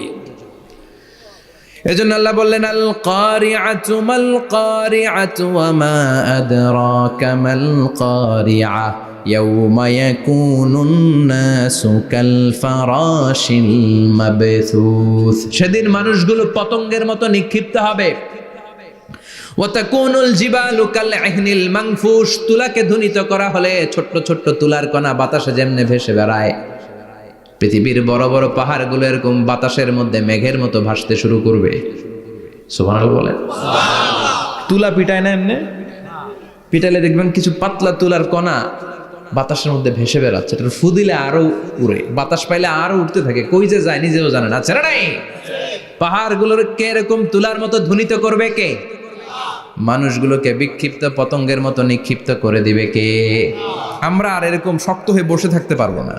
এজন্য আল্লাহ বললেন আল কারিআতু মাল কারিআতু ওয়া মা আদরাকা মাল কারিআ ইয়াউমা ইয়াকুনুন নাসু কাল ফারাশিল মাবথুস। সেদিন মানুষগুলো পতঙ্গের মতো নিক্ষিপ্ত হবে। ওয়া তাকুনুল জিবালু কাল ইহনিল মানফুশ। তুলাকে ধ্বনিত করা হলে ছোট্ট ছোট্ট তুলার কণা বাতাসে যেমনে ভেসে বেড়ায়, পৃথিবীর বড় বড় পাহাড়গুলো এরকম বাতাসের মধ্যে মেঘের মতো ভাসতে শুরু করবে। সুবহানাল্লাহ বলেন। তুলা পিটায় না এমনি? পিটাইলে দেখবেন কিছু পাতলা তুলার কণা বাতাসের মধ্যে ভেসে বেড়াচ্ছে। এটা ফু দিলে আরো উড়ে, বাতাস পাইলে আরো উঠতে থাকে, কই যে যায় নিজেও জানে না। ছেড়ে নাই। পাহাড়গুলোর কে এরকম তুলার মতো ধ্বনিত করবে কে? মানুষগুলোকে বিক্ষিপ্ত পতঙ্গের মতো নিক্ষিপ্ত করে দিবে কে? আমরা আর এরকম শক্ত হয়ে বসে থাকতে পারবো না।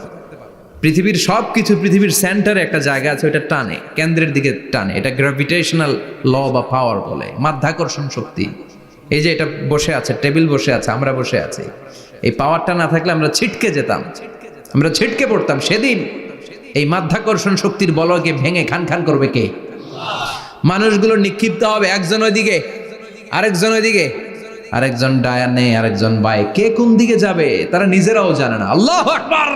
পৃথিবীর সব কিছু, পৃথিবীর সেন্টারে একটা জায়গা আছে, ওইটা টানে, কেন্দ্রের দিকে টানে। এটা গ্র্যাভিটেশনাল ল বা পাওয়ার বলে, মাধ্যাকর্ষণ শক্তি। এই যে এটা বসে আছে, টেবিল বসে আছে, আমরা বসে আছি, এই পাওয়ারটা না থাকলে আমরা ছিটকে যেতাম, আমরা ছিটকে পড়তাম। সেদিন এই মাধ্যাকর্ষণ শক্তির বলকে ভেঙে খান খান করবে কে? মানুষগুলো নিক্ষিপ্ত হবে, একজন ওইদিকে, আরেকজন ওইদিকে, আরেকজন ডায়ানে, আরেকজন বায়ে। কে কোন দিকে যাবে তারা নিজেরাও জানে না। আল্লাহু আকবার।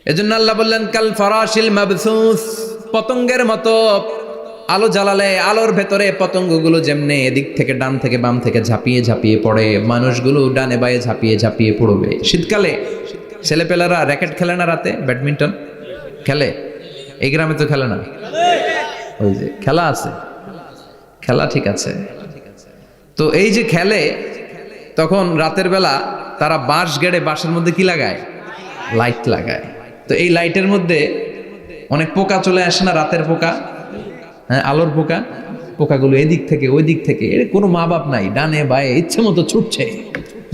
এজন্য আল্লাহ বললেন কাল ফারাশিল মাবসুস, পতঙ্গের মতো আলো জ্বালালে আলোর ভেতরে পতঙ্গগুলো যেমনে এদিক থেকে ডান থেকে বাম থেকে ঝাঁপিয়ে ঝাঁপিয়ে পড়ে, মানুষগুলো ডানে বায়ে ঝাঁপিয়ে ঝাঁপিয়ে পড়বে। শীতকালে ছেলেপেলারা র্যাকেট খেলে না, রাতে ব্যাডমিন্টন খেলে, এই গ্রামে তো খেলে না, ওই যে খেলা আছে, খেলা ঠিক আছে। তো এই যে খেলে, তখন রাতের বেলা তারা বাঁশ গেড়ে বাঁশের মধ্যে কি লাগায়, লাইট লাগায়। তো এই লাইটের মধ্যে অনেক পোকা চলে আসে না, রাতের পোকা, হ্যাঁ আলোর পোকা, পোকাগুলো এদিক থেকে ওই দিক থেকে, এর কোনো মা বাপ নাই, ডানে বায়ে ইচ্ছে মতো ছুটছে।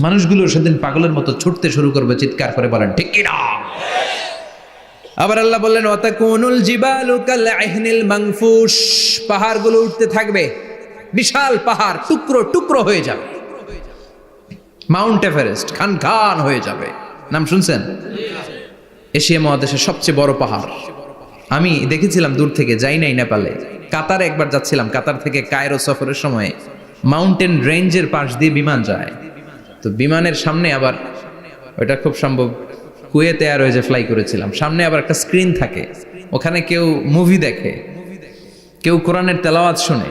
মানুষগুলো সেদিন পাগলের মতো ছুটতে শুরু করবে, চিৎকার করে বলেন ঠিক কি না। আবার আল্লাহ বললেন ওয়াতাকুনুল জিবালু কাল ইহনিল মানফুশ, পাহাড়গুলো উঠতে থাকবে, বিশাল পাহাড় টুকরো টুকরো হয়ে যাবে। মাউন্ট এভারেস্ট খান খান হয়ে যাবে, নাম শুনছেন? এশিয়া মহাদেশের সবচেয়ে বড় পাহাড়। আমি দেখেছিলাম দূর থেকে, যাই নাই নেপালে, কাতারে একবার যাচ্ছিলাম, কাতার থেকে কায়রো সফরের সময় মাউন্টেন রেঞ্জের পাশ দিয়ে বিমান যায়। তো বিমানের সামনে আবার, ওইটা খুব সম্ভব কুয়েতে এয়ারওয়েজে ফ্লাই করেছিলাম, সামনে আবার একটা স্ক্রিন থাকে, ওখানে কেউ মুভি দেখে, কেউ কোরআনের তেলাওয়াত শুনে,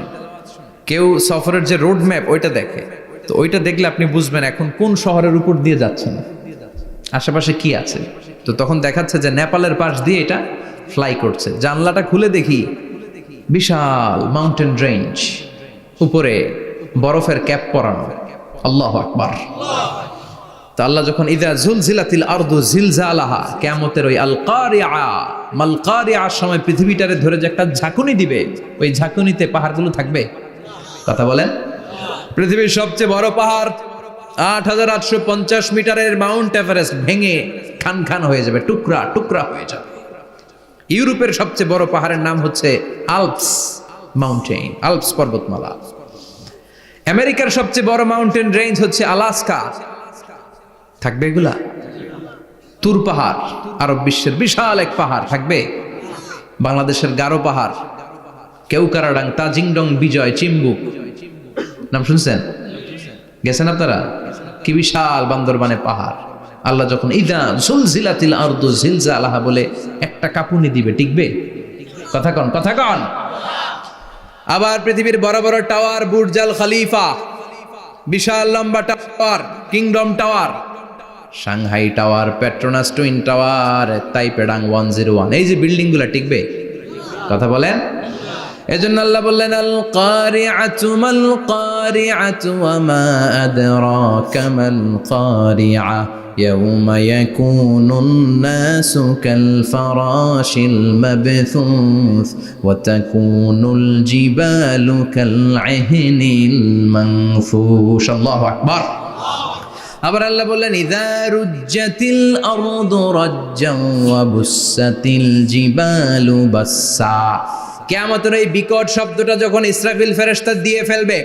কেউ সফরের যে রোড ম্যাপ ওইটা দেখে। তো ওইটা দেখলে আপনি বুঝবেন এখন কোন শহরের উপর দিয়ে যাচ্ছেন, আশেপাশে কি আছে। তো তখন দেখাচ্ছে যে নেপালের পাশ দিয়ে এটা ফ্লাই করছে। জানলাটা খুলে দেখি বিশাল মাউন্টেন রেঞ্জ, উপরে বরফের ক্যাপ পরানো। আল্লাহু আকবার। তো আল্লাহ যখন ইযা জুলজিলাতিল আরদু জিলজালাহা, কিয়ামতের ওই আল কারিআ মাল কারিআর সময় পৃথিবীটারে ধরে যে একটা ঝাঁকুনি দিবে, ওই ঝাঁকুনিতে পাহাড়গুলো থাকবে। কথা বলেন, পৃথিবীর সবচেয়ে বড় পাহাড় ৮৮৫০ মিটারের মাউন্ট এভারেস্ট ভেঙে খান খান হয়ে যাবে, টুকরা টুকরা হয়ে যাবে। ইউরোপের সবচেয়ে বড় পাহাড়ের নাম হচ্ছে আল্পস মাউন্টেন, আল্পস পর্বতমালা। আমেরিকার সবচেয়ে বড় মাউন্টেন রেঞ্জ হচ্ছে আলাস্কা, থাকবে এগুলা। তুর পাহাড় আরব বিশ্বের বিশাল এক পাহাড় থাকবে। বাংলাদেশের গারো পাহাড়, কেউকারাডাং, তাজিংডং, বিজয়, চিম্বুক, নাম শুনছেন? গেছেন আপনারা? কি বিশাল বান্দরবানে পাহাড়। আল্লাহ যখন ইদা জুলজিলাতিল আরদু জিলজালাহা বলে একটা কাঁপুনি দিবে, টিকবে? কথা কন, কথা কন। আবার পৃথিবীর বড় বড় টাওয়ার, বুর্জ আল খলিফা, বিশাল লম্বা tower, kingdom tower, Shanghai tower, Petronas twin tower, তাইপেডাং 101, এই যে বিল্ডিং গুলা টিকবে? কথা বলেন। এজন্য আল্লাহ বললেন আল কারিআতু মাল কারিআতু ওয়া মা আদরাকা মাল কারিআ ইয়াউমা ইয়াকুনুন নাসু কাল ফারাশিল মাবথুস ওয়া তাকুনুল জিবালু কাল ইহনিল মানফুশ। আল্লাহু আকবার। আবার আল্লাহ বললেন ইযা রুজ্জাতিল আরদু রাজ্জান ওয়া বুসাতিল জিবালু বাসসা। কিয়ামতের এই বিকট শব্দটা যখন ইসরাফিল ফেরেশতা দিয়ে ফেলবে,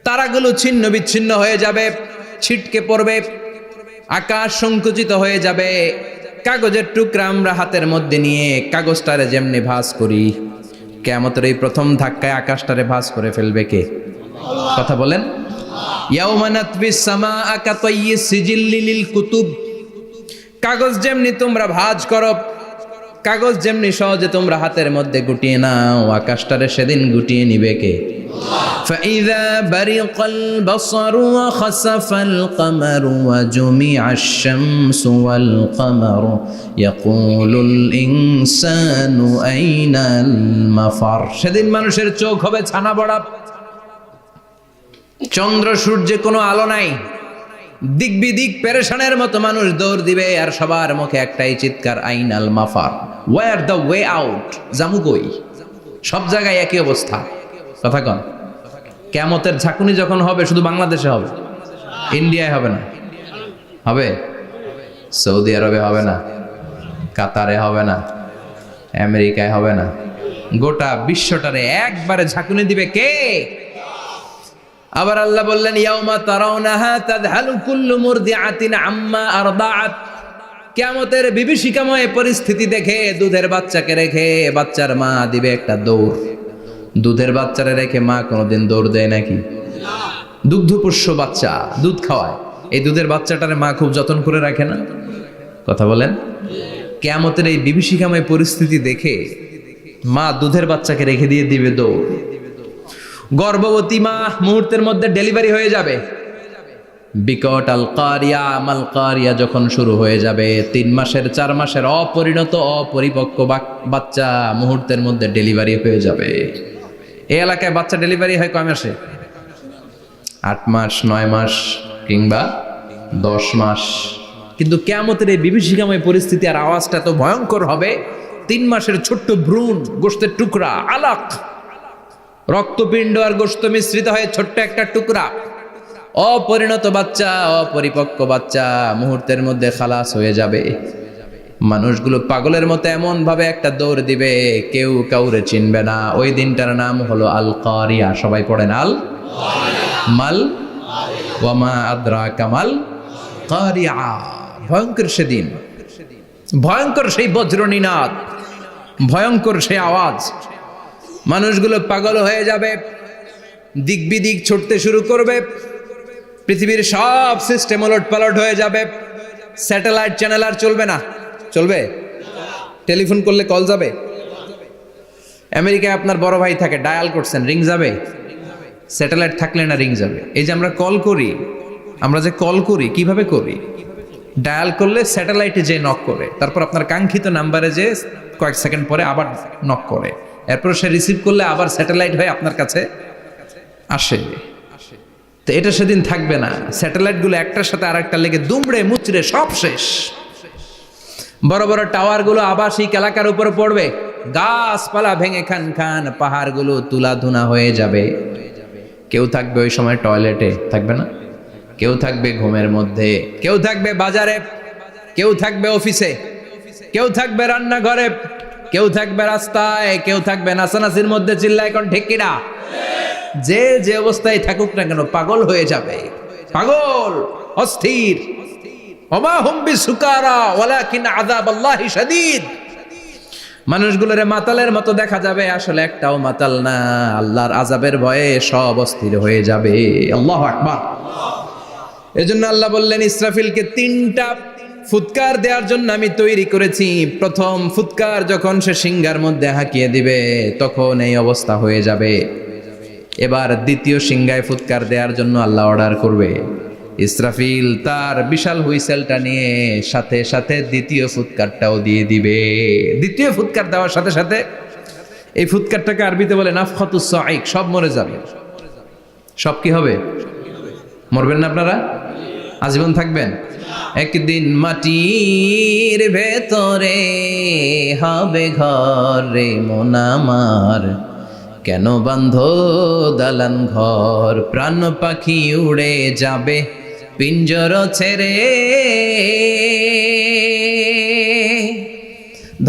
তারাগুলো ছিন্ন বিচ্ছিন্ন হয়ে যাবে, ছিটকে পড়বে, আকাশ সংকুচিত হয়ে যাবে। কাগজের টুকরা আমরা হাতের মধ্যে নিয়ে কাগজটারে যেমনি ভাঁজ করি, কিয়ামতের এই প্রথম ধাক্কায় আকাশটারে ভাঁজ করে ফেলবে কে? কথা বলেন। ইয়াউমা নাতবিস সামাআ কাতাইয়িস সিজিল্লি লিল কুতুব। কাগজ যেমনি তোমরা ভাঁজ করো, কাগজ যেমনি সহজে তোমরা হাতের মধ্যে গুটিয়ে নাও, আকাশটারে সেদিন গুটিয়ে নিবে কে? ফাইযা বারিকাল বাসারু ওয়া খাসাফাল কামারু ওয়া জুমিআশ শামসু ওয়াল কামারু ইয়াকুলুল ইনসানু আইনাল মাফার। সেদিন মানুষের চোখ হবে ছানা বড়া, চন্দ্র সূর্যে কোনো আলো নাই, দিক বিদিক পেরেশানের মতো মানুষ দৌড় দিবে, আর সবার মুখে একটাই চিৎকার, আইনাল মাফার, ওয়্যার দ্য ওয়ে আউট, জামু কই? সব জায়গায় একই অবস্থা। কথা কন। কিয়ামতের ঝাঁকুনি যখন হবে শুধু বাংলাদেশে হবে, ইন্ডিয়ায় হবে না, হবে সৌদি আরবে হবে না, কাতারে হবে না, আমেরিকায় হবে না, গোটা বিশ্বটারে একবারে ঝাঁকুনি দিবে কে? আবার আল্লাহ বললেন ইয়াউমা তারাউনাহা তাযহালু কুল্লু মুরদিআতিন আম্মা আরদাআত। কিয়ামতের বিভীষিকাময় পরিস্থিতি দেখে দুধের বাচ্চাকে রেখে বাচ্চার মা দিবে একটা দৌড়। দুধের বাচ্চারে রেখে মা কোনোদিন দৌড় দেয় নাকি? দুগ্ধপোষ্য বাচ্চা, দুধ খাওয়ায়, এই দুধের বাচ্চাটারে মা খুব যত্ন করে রাখে না? কথা বলেন। কিয়ামতের এই বিভীষিকাময় পরিস্থিতি দেখে মা দুধের বাচ্চাকে রেখে দিয়ে দিবে দৌড়। গর্ভবতী মা মুহূর্তের মধ্যে ডেলিভারি হয়ে যাবে। বিকট আল কারিয়া মাল কারিয়া যখন শুরু হয়ে যাবে, 3 মাসের 4 মাসের অপরিণত অপরিপক্ক বাচ্চা মুহূর্তের মধ্যে ডেলিভারি হয়ে যাবে। এই এলাকায় বাচ্চা ডেলিভারি হয় কয় মাসে? 8 মাস, 9 মাস কিংবা 10 মাস। কিন্তু কিয়ামতের এই বিভীষিকাময় পরিস্থিতি আর আওয়াজটা তো ভয়ঙ্কর হবে। 3 মাসের ছোট্ট ভ্রূণ, গোশতের টুকরা, আলাক, রক্তপিণ্ড আর গোশত মিশ্রিত হয়ে ছোট্ট একটা টুকরা, অপরিণত বাচ্চা, অপরিপক্ক বাচ্চা মুহূর্তের মধ্যে খালাস হয়ে যাবে। মানুষগুলো পাগলের মতো এমন ভাবে একটা দৌড় দিবে, কেউ কাউরে চিনবে না। ওই দিনটার নাম হলো আল কারিয়া। সবাই পড়েন আল মাল ওয়ামা আদরাকা মাল কারিয়া। ভয়ঙ্কর সেদিন, ভয়ঙ্কর সেই বজ্রনীনাদ, ভয়ঙ্কর সেই আওয়াজ। মানুষগুলো পাগল হয়ে যাবে, দিক বিদিক ছুটতে শুরু করবে। পৃথিবীর সব সিস্টেম ওলট পালট হয়ে যাবে। স্যাটেলাইট চ্যানেল আর চলবে না। চলবে? টেলিফোন করলে কল যাবে? আমেরিকায় আপনার বড় ভাই থাকে, ডায়াল করছেন, রিং যাবে? স্যাটেলাইট থাকলে না রিং যাবে? এই যে আমরা কল করি, আমরা যে কল করি কিভাবে করি? ডায়াল করলে স্যাটেলাইটে যে নক করে, তারপর আপনার কাঙ্ক্ষিত নাম্বারে যে কয়েক সেকেন্ড পরে আবার নক করে, এরপর সে রিসিভ করলে আবার স্যাটেলাইট হয়ে আপনার কাছে আসে। তো এটা সেদিন থাকবে না। স্যাটেলাইটগুলো একটার সাথে আরেকটা লেগে দুমড়ে মুচড়ে সব শেষ। বড় বড় টাওয়ারগুলো আবাসিক এলাকার উপর পড়বে, গাছপালা ভেঙে খান খান, পাহাড়গুলো তুলাধুনা হয়ে যাবে। কেউ থাকবে ওই সময় টয়লেটে, থাকবে না? কেউ থাকবে ঘুমের মধ্যে, কেউ থাকবে বাজারে, কেউ থাকবে অফিসে, কেউ থাকবে রান্নাঘরে, কেউ থাকবে রাস্তায়, কেউ থাকবে নাচানাচির মধ্যে। চিল্লা এখন ঠিক কিনা? যে যে অবস্থায় থাকুক না কেন পাগল হয়ে যাবে, পাগল, অস্থির। ওমা হুম বিসুকারা ওয়ালাকিন আযাবাল্লাহি শাদীদ। মানুষগুলোরে মাতালের মতো দেখা যাবে, আসলে একটাও মাতাল না। আল্লাহর আযাবের ভয়ে সব অস্থির হয়ে যাবে। আল্লাহু আকবার। এজন্য আল্লাহ বললেন, ইসরাফিলকে 3টা ফুৎকার দেওয়ার জন্য আমি তৈরি করেছি। প্রথম ফুৎকার যখন সে সিংহার মধ্যে হাঁকিয়ে দিবে, তখন এই অবস্থা হয়ে যাবে। এবার দ্বিতীয় সিংহায় ফুৎকার দেওয়ার জন্য আল্লাহ অর্ডার করবে। ইসরাফিল তার বিশাল হুইসেলটা নিয়ে সাথে সাথে দ্বিতীয় ফুৎকারটাও দিয়ে দিবে। দ্বিতীয় ফুৎকার দেওয়ার সাথে সাথে, এই ফুৎকারটাকে আরবিতে বলে নাফখাতুস সাঈক, সব মরে যাবে। সব কি হবে? মরবেন না আপনারা? আজীবন থাকবেন? একদিন মাটির ভেতরে হবে ঘর রে মন আমার, কেন বাঁধো দালান ঘর, প্রাণ পাখি উড়ে যাবে পিঞ্জর ছেড়ে,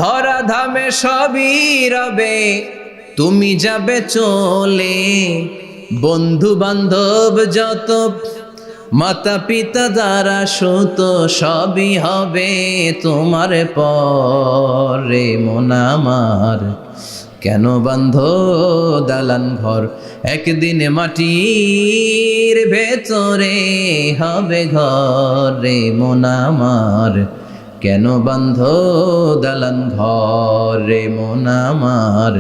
ধরা ধামে সবই রবে তুমি যাবে চলে, বন্ধু বান্ধব যত মাতা পিতা দ্বারা সুত সবই হবে তোমার পরে মন আমার, কেন বাঁধো দালান ঘর, একদিন মাটির ভেতরে হবে ঘর রে মন আমার, কেন বাঁধো দালান ঘর রে মন আমার,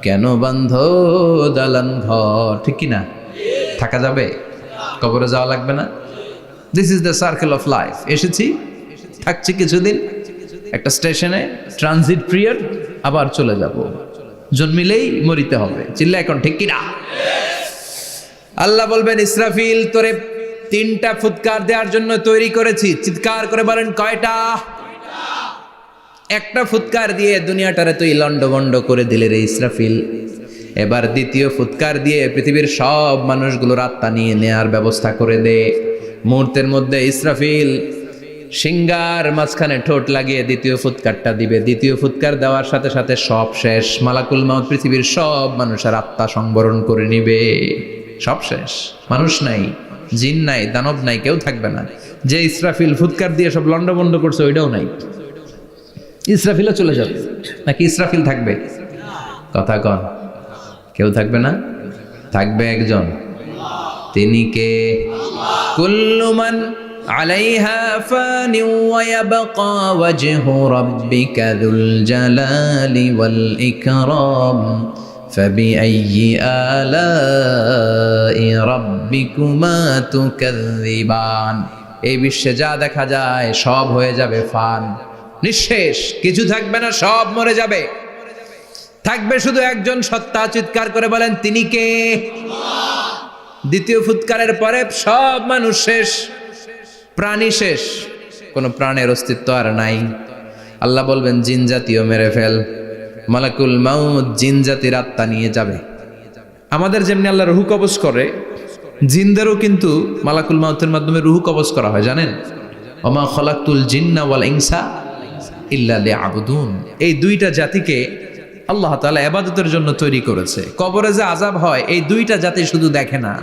কেন বাঁধো দালান ঘর। ঠিক কিনা? থাকা যাবে? কবরে যাওয়া লাগবে না? This is the circle of life. এসেছি, থাকছি কিছুদিন, একটা স্টেশনে ট্রানজিট পিরিয়ড, আবার চলে যাব। জন্মিলেই মরিতে হবে। চিল্লা এখন ঠিক কিনা? আল্লাহ বলবেন, ইসরাফিল তোরে 3টা ফুৎকার দেওয়ার জন্য তৈরি করেছি। চিৎকার করে বলেন, কয়টা? একটা ফুৎকার দিয়ে দুনিয়াটারে তুই লন্ডভন্ড করে দিলে রে ইসরাফিল। এবার দ্বিতীয় ফুৎকার দিয়ে পৃথিবীর সব মানুষগুলোর আত্মা নিয়ে নেয়ার ব্যবস্থা করে দে। মুহূর্তের মধ্যে ইসরাফিল সিংহার মাঝখানে ঠোঁট লাগিয়ে দ্বিতীয় ফুৎকারটা দিবে। দ্বিতীয় ফুৎকার দেওয়ার সাথে সাথে সব শেষ। মালাকুল মাউত পৃথিবীর সব মানুষের আত্মা সংবরণ করে নিবে। সব শেষ, মানুষ নাই, জিন নাই, দানব নাই, কেউ থাকবে না। যে ইসরাফিল ফুৎকার দিয়ে সব লন্ডভন্ড করছে ওইটাও নাই। ইসরাফিলও চলে যাবে, নাকি ইসরাফিল থাকবে? কথা কন, কেউ থাকবে না? থাকবে একজন, তিনি কে? কুল্লু মান আলাইহা ফানি ওয়া ইয়াবকা ওয়াজহু রাব্বিকা যুল জালালি ওয়াল ইকরাম ফাবিআইয়ি আলাই রাব্বিকুমা তুকাযযিবান। এই বিশ্বে যা দেখা যায় সব হয়ে যাবে ফান, নিঃশেষ, কিছু থাকবে না, সব মরে যাবে। থাকবে শুধু একজন সত্তা। চিৎকার করে বলেন, তিনি কে? দ্বিতীয় ফুৎকারের পরে সব মানুষ শেষ, প্রাণী শেষ, কোনো প্রাণের অস্তিত্ব আর নাই। আল্লাহ বলবেন, জিন জাতিও মেরে ফেল। মালাকুল মাউত জিন জাতির আত্মা নিয়ে যাবে। আমাদের যেমনি আল্লাহ রুহু কবজ করে, জিনদেরও কিন্তু মালাকুল মাউতের মাধ্যমে রুহু কবজ করা হয়, জানেন? ওমা খলাকতুল জিন্না ওয়াল ইনসা ইল্লা লিয়াবুদুন। এই দুইটা জাতিকে আল্লাহ তাআলা ইবাদতের জন্য তৈরি করেছে। কবরে যে আযাব হয় এই দুইটা জাতি শুধু দেখে না,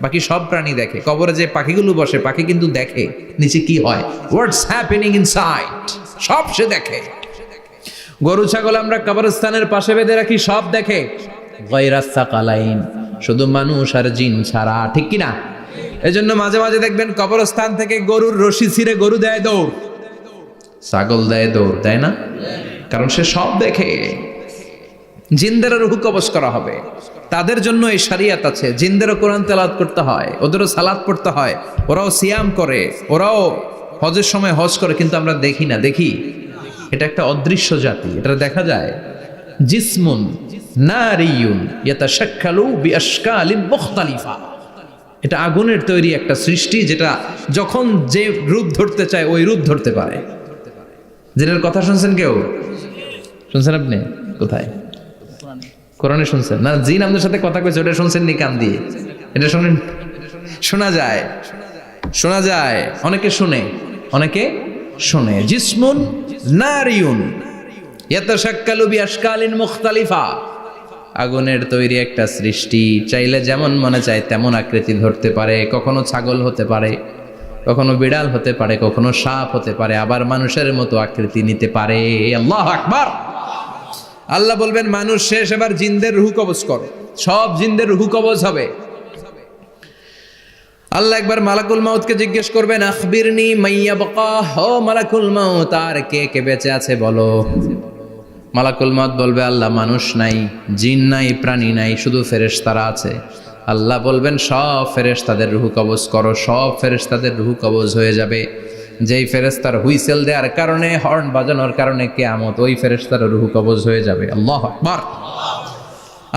বাকি সব প্রাণী দেখে। কবরে যে পাখিগুলো বসে, পাখি কিন্তু দেখে নিচে কি হয়, হোয়াটস হ্যাপেনিং ইনসাইড, সব সে দেখে। গরু ছাগল আমরা কবরস্থানের পাশে বেঁধে রাখি, সব দেখে। গায়রাস সাকালাইন, শুধু মানুষ আর জিন ছাড়া, ঠিক কি না? এজন্য মাঝে মাঝে দেখবেন কবরস্থান থেকে গরুর রশি ছিঁড়ে গরু দেয় দৌড়, ছাগল দেয় দৌড়, দেয় না? কারণ সে সব দেখে। জিনদের রূহ কবজ করা হবে, তাদের জন্য এই শরিয়ত আছে। জিনদেরও কোরআন তেলাওয়াত করতে হয়, ওদেরও সালাত পড়তে হয়, ওরাও সিয়াম করে, ওরাও হজের সময় হজ করে, কিন্তু আমরা দেখি না। দেখি, এটা একটা অদৃশ্য জাতি, এটা দেখা যায়। জিসমুন নারিয়ুন ইয়াতাশাক্কালু বিআশকালিন মুখতালিফা, এটা আগুনের তৈরি একটা সৃষ্টি, যেটা যখন যে রূপ ধরতে চায় ওই রূপ ধরতে পারে। জিনের কথা শুনছেন কেউ? শুনছেন আপনি? কোথায়? কোরআনে শুনছেন না? জিন আমাদের সাথে কথা কইছে, ওটা শুনছেন নি কান দিয়ে? এটা শুনেন, শোনা যায়, শোনা যায়। অনেকে শুনে, অনেকে শুনে। জিসমুন নারিয়ুন ইয়াতাশাক্কালু বিআশকালিন মুখতালিফা, আগুনের তৈরি একটা সৃষ্টি, চাইলে যেমন মনে চায় তেমন আকৃতি ধরতে পারে। কখনো ছাগল হতে পারে, কখনো বিড়াল হতে পারে, কখনো সাপ হতে পারে, আবার মানুষের মতো আকৃতি নিতে পারে। আল্লাহু আকবার। আল্লাহ বলবেন, মানুষ শেষ, এবার জিনদের রূহ কবজ করো। সব জিনদের রূহ কবজ হবে। আল্লাহ একবার মালাকুল মাউতকে জিজ্ঞেস করবেন, আখবিরনি মাইয়াবকা, ও মালাকুল মাউত, আর কে কে বেঁচে আছে বলো। মালাকুল মাউত বলবে, আল্লাহ মানুষ নাই, জিন নাই, প্রাণী নাই, শুধু ফেরেশতারা আছে। আল্লাহ বলবেন, সব ফেরেশতাদের রূহ কবজ করো। সব ফেরেশতাদের রূহ কবজ হয়ে যাবে। যেই ফেরেশতার হুইসেল দেওয়ার কারণে, হর্ন বাজানোর কারণে কিয়ামত, ওই ফেরেশতার রূহ কবজ হয়ে যাবে। আল্লাহু আকবার।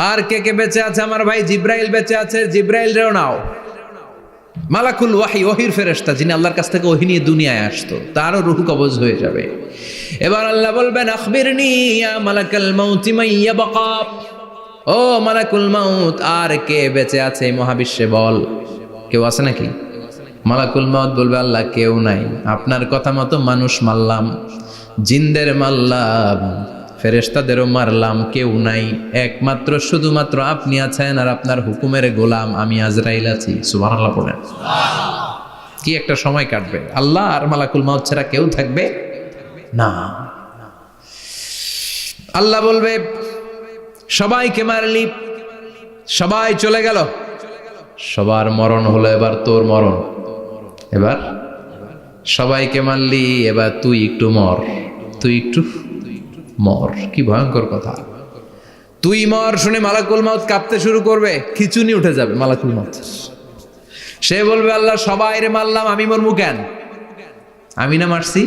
আর কে কে বেঁচে আছে? আমার ভাই জিব্রাইল বেঁচে আছে, জিব্রাইল রেও নাও। মালাকুল ওয়াহি, ওহির ফেরেশতা, যিনি আল্লাহর কাছ থেকে ওহী নিয়ে দুনিয়ায় আসতো, তারও রূহ কবজ হয়ে যাবে। এবার আল্লাহ বলবেন, আখবিরনি ইয়া মালাকাল মাউত মাইয়াবকা, ও মালাকুল মাউত, আর কে বেঁচে আছে এই মহাবিশ্বে বল। কেউ আছে নাকি? মালাকুল মাউত বলবে, আল্লাহ কেউ নাই। আপনার কথা মতো মানুষ মারলাম, জিনদের মারলাম, ফেরেশতাদেরও মারলাম, কেউ নাই। একমাত্র শুধুমাত্র আপনি আছেন, আর আপনার হুকুমের গোলাম আমি আজরাইল আছি। সুবহানাল্লাহ পড়েন। কি একটা সময় কাটবে! আল্লাহ আর মালাকুল মাউত ছাড়া কেউ থাকবে না। আল্লাহ বলবে, সবাইকে মারলি, সবাই চলে গেল, সবার মরণ হলো, এবার তোর মরণ। এবার সবাইকে মারলি, এবার তুই একটু মর, তুই একটু মর। কি ভয়ঙ্কর কথা! তুই মর শুনে মালাকুল মাউত কাঁপতে শুরু করবে, খিচুনি উঠে যাবে মালাকুল মাউত। সে বলবে, আল্লাহ সবাই রে মারলাম, আমি মরবো কেন? আমি না মারছি,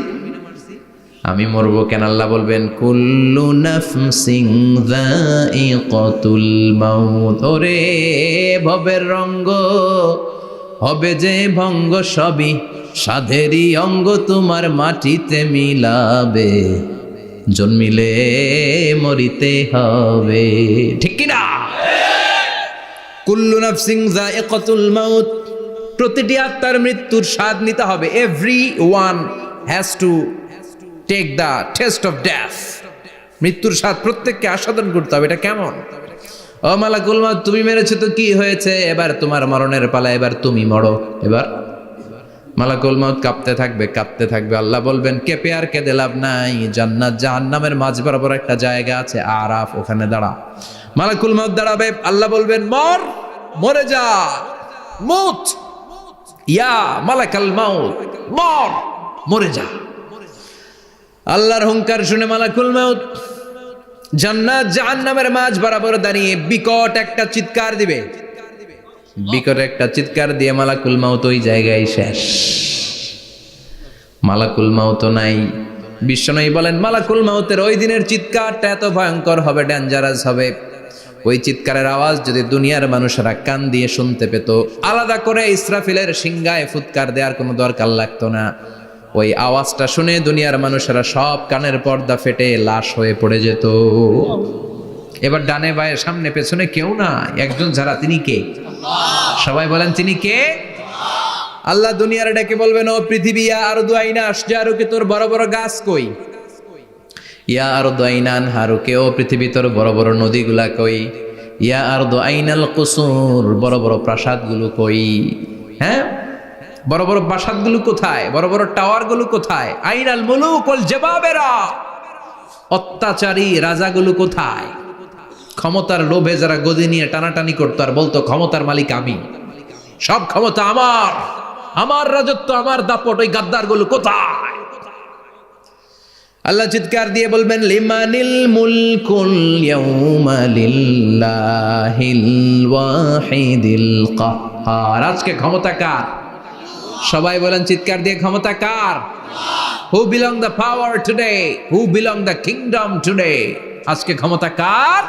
আমি মরবো কেন? আল্লাহ বলবেন, কুল্লু নাফসিন যায়িকাতুল মাউত, ওরে ভবের রঙ্গ হবে যে ভঙ্গ, সবই সাধেরই অঙ্গ, তোমার মাটিতে মিলাবে, জন্মিলে মরিতে হবে। ঠিক কি না? কুল্লু নাফসিন যায়িকাতুল মাউত, প্রতিটি আত্মার মৃত্যুর স্বাদ নিতে হবে। Everyone has to take the test of death. মৃত্যুর স্বাদ প্রত্যেককে আস্বাদন করতে হবে। এটা কেমন? ও মালাকুল মাউত, তুমি মেরেছো তো কি হয়েছে, এবার তোমার মরণের পালা, এবার তুমি মরো। এবার মালাকুল মাউত কাঁপতে থাকবে, কাঁপতে থাকবে। আল্লাহ বলবেন, কেঁপে আর কেঁদে লাভ নাই, জান্নাত জাহান্নামের মাঝ বরাবর একটা জায়গা আছে, আরাফ, ওখানে দাঁড়া। মালাকুল মাউত দাঁড়াবে, আল্লাহ বলবেন, মর, মরে যা, মুত। ইয়া মালাকাল মাউত, মর, মরে যা। আল্লাহর হুঙ্কার শুনে মালাকুল মাউত জান্নাত জাহান্নামের মাঝ বরাবর দাঁড়িয়ে বিকট একটা চিৎকার দিবে। বিকট একটা চিৎকার দিয়ে মালাকুল মাউত ওই জায়গায় শেষ। মালাকুল মাউত নাই। বিশ্বনবী বলেন মালাকুল মাউতের ওই দিনের চিৎকারটা এত ভয়ঙ্কর হবে, ডেঞ্জারাস হবে। ওই চিৎকারের আওয়াজ যদি দুনিয়ার মানুষেরা কান দিয়ে শুনতে পেত, আলাদা করে ইসরাফিলের সিংহায় ফুৎকার দেওয়ার কোনো দরকার লাগতো না। ওই আওয়াজটা শুনে দুনিয়ার মানুষেরা সব কানের পর্দা ফেটে লাশ হয়ে পড়ে যেত। এবার ডানে বায়ে সামনে পেছনে কেউ না, একজন যারা, তিনি কে? সবাই বলেন তিনি কে? আল্লাহ দুনিয়ার ডেকে বলবেন, ও পৃথিবী, ইয়া আরদু আইনা আশজারুকে, তোর বড় বড় গাছ কই? ইয়া আরদু আইনা আনহারুকে, ও পৃথিবী তোর বড় বড় নদীগুলা কই? ইয়া আরদু আইনাল কুসুর, বড় বড় প্রাসাদগুলো কই? হ্যাঁ, বড় বড় প্রাসাদগুলো কোথায়? বড় বড় টাওয়ারগুলো কোথায়? আইনাল মুলুক ওয়াল জাবাবেরা, অত্যাচারী রাজাগুলো কোথায়? ক্ষমতার লোভে যারা গদি নিয়ে টানাটানি করতো আর বলতো ক্ষমতার মালিক আমি, সব ক্ষমতা আমার, আমার রাজত্ব, আমার দাপট, ওই গাদ্দারগুলো কোথায়? আল্লাহ চিৎকার দিয়ে বলবেন, লিমানিল মুলকুল ইয়াউমা লিল্লাহিল ওয়াহিদিল কাহ্হার, আজকে ক্ষমতা কার? সবাই বলেন চিৎকার দিয়ে, ক্ষমতা কার? Who belong the power today, who belong the kingdom today, আজকে ক্ষমতা কার?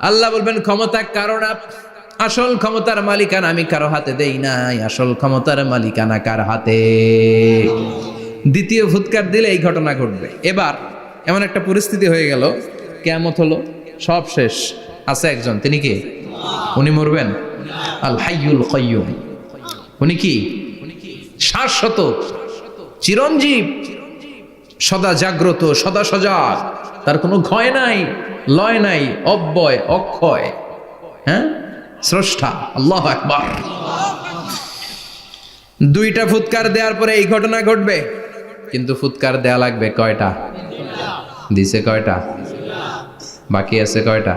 আল্লাহ বলবেন ক্ষমতা কারো না, আসল ক্ষমতার মালিকানা আমি কারো হাতে দেই নাই, আসল ক্ষমতার মালিকানা কার হাতে? দ্বিতীয় ফুৎকার দিলে এই ঘটনা ঘটবে। এবার এমন একটা পরিস্থিতি হয়ে গেল, কিয়ামত হলো, সব শেষ, আছে একজন, তিনি কি? উনি মরবেন, আল হাইয়ুল কাইয়ুম। উনি কি? শাশ্বত, চিরঞ্জীব, সদা জাগ্রত, সদা সজাগ, তার কোনো ক্ষয় নাই, লয় নাই, অব্যয়, অক্ষয়, হ্যাঁ, স্রষ্টা। আল্লাহু আকবার। দুইটা ফুৎকার দেওয়ার পরে এই ঘটনা ঘটবে, কিন্তু ফুৎকার দেয়া লাগবে কয়টা? দিছে কয়টা? বাকি আছে কয়টা?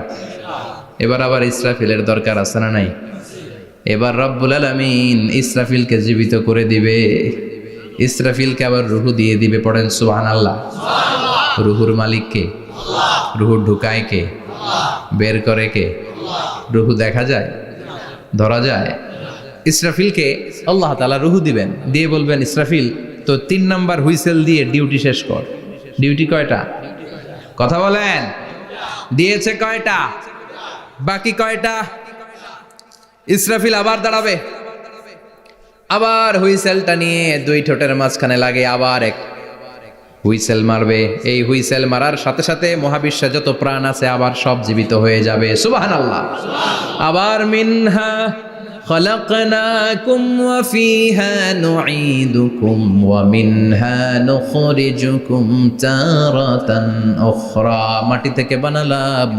এবার আবার ইসরাফিলের দরকার আছে না নাই? এবার রব্বুল আলামিন ইসরাফিলকে জীবিত করে দিবে, ইসরাফিলকে আবার রুহু দিয়ে দিবে। পড়েন সুবহানাল্লাহ। রুহুর মালিক কে? রুহু ঢুকায় কে? বের করে কে? রুহু দেখা যায়, ধরা যায়? ইসরাফিলকে আল্লাহ তাআলা রুহু দিবেন, দিয়ে বলবেন, ইসরাফিল তো 3 নাম্বার হুইসেল দিয়ে ডিউটি শেষ কর। ডিউটি কয়টা? কথা বলেন। দিয়েছে কয়টা? বাকি কয়টা? ইসরাফিল আবার দাঁড়াবে, আবার হুইসেলটা নিয়ে দুই ঠোঁটের মাঝখানে লাগে, আবার এক হুইসেল মারবে। এই হুইসেল মারার সাথে সাথে মহাবিশ্বে যত প্রাণ আছে আবার সব জীবিত হয়ে যাবে। সুবহানাল্লাহ। আবার মিনহা খলাকনাকুম ওয়া ফিহা নুঈদুকুম ওয়া মিনহা নুখরিজুকুম তারাতান উখরা, মাটি থেকে বানালাম,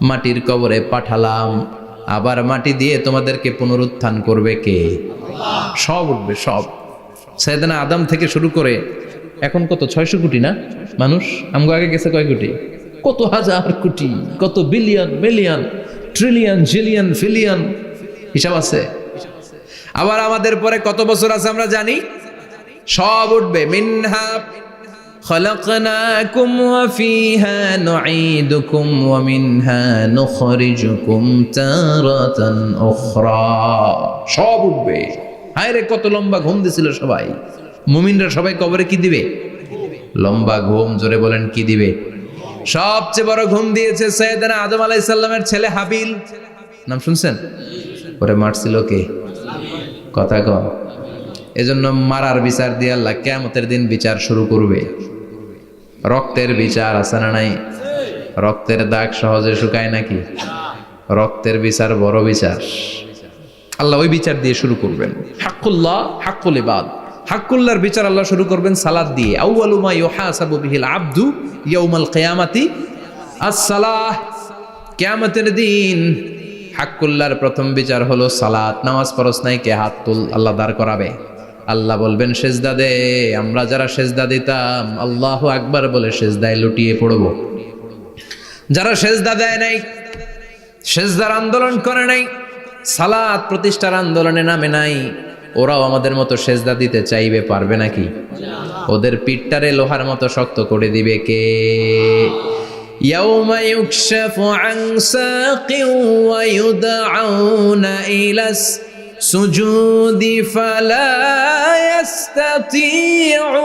মাটির কবরে পাঠালাম, আবার মাটি দিয়ে তোমাদেরকে পুনরুত্থান করবে কে? সব উঠবে, সব। সাইয়েদনা আদম থেকে শুরু করে এখন কত 600 কোটি না মানুষ, আমগো আগে গেছে কয় কোটি? কত হাজার কোটি, কত billion, million, trillion, zillion, pillion, হিসাব আছে। আবার আমাদের পরে কত বছর আছে আমরা জানি? সব উঠবে। মিনহা খলাকনাকুম ওয়া ফিহা নুঈদুকুম ওয়া মিনহা নুখরিজুকুম তারাতান উখরা, সব উঠবে। হায়রে কত লম্বা ঘুম দিছিল সবাই। মুমিনরা সবাই কবরে কি দিবে? লম্বা ঘুম। জোরে বলেন কি দিবে? সবচেয়ে বড় ঘুম দিয়েছে সাইয়েদনা আদম আলাইহিস সালামের ছেলে হাবিল। নাম শুনছেন? ওরে মারছিল কে? কথা কন। এজন্য মারার বিচার দিয়ে আল্লাহ কিয়ামতের দিন বিচার শুরু করবে। রক্তের বিচার আছে না নাই? রক্তের দাগ সহজে শুকায় নাকি? রক্তের বিচার বড় বিচার। আল্লাহ ওই বিচার দিয়ে শুরু করবেন। হাক্কুল্লাহ, হাক্কুল ইবাদ। হাক্কুল্লাহর বিচার আল্লাহ শুরু করবেন সালাত দিয়ে। আউয়ালু মা ইউহাসাবু বিহিল আবদু ইয়াউমাল কিয়ামাতি আস-সালাহ। কিয়ামতের দিন হাক্কুল্লাহর প্রথম বিচার হলো সালাত। নামাজ পড়স নাই, কে? হাত তুল। আল্লাহ দাঁড় করাবে। আল্লাহ বলবেন সেজদা দে। আমরা যারা সেজদা দিতাম আল্লাহু আকবার বলে সেজদায় লুটিয়ে পড়ব। যারা সেজদা দেয় নাই, সেজদার আন্দোলন করে নাই, সালাত প্রতিষ্ঠার আন্দোলনে নামে নাই, ওরাও আমাদের মতো সেজদা দিতে চাইবে, পারবে নাকি? ওদের পিঠটারে লোহার মতো শক্ত করে দিবে কে? ইয়াউমা ইউকশাফু আন সাকিন ওয়া ইউদআউনা ইলাস সুজুদি ফালা ইয়াস্তাতিউন।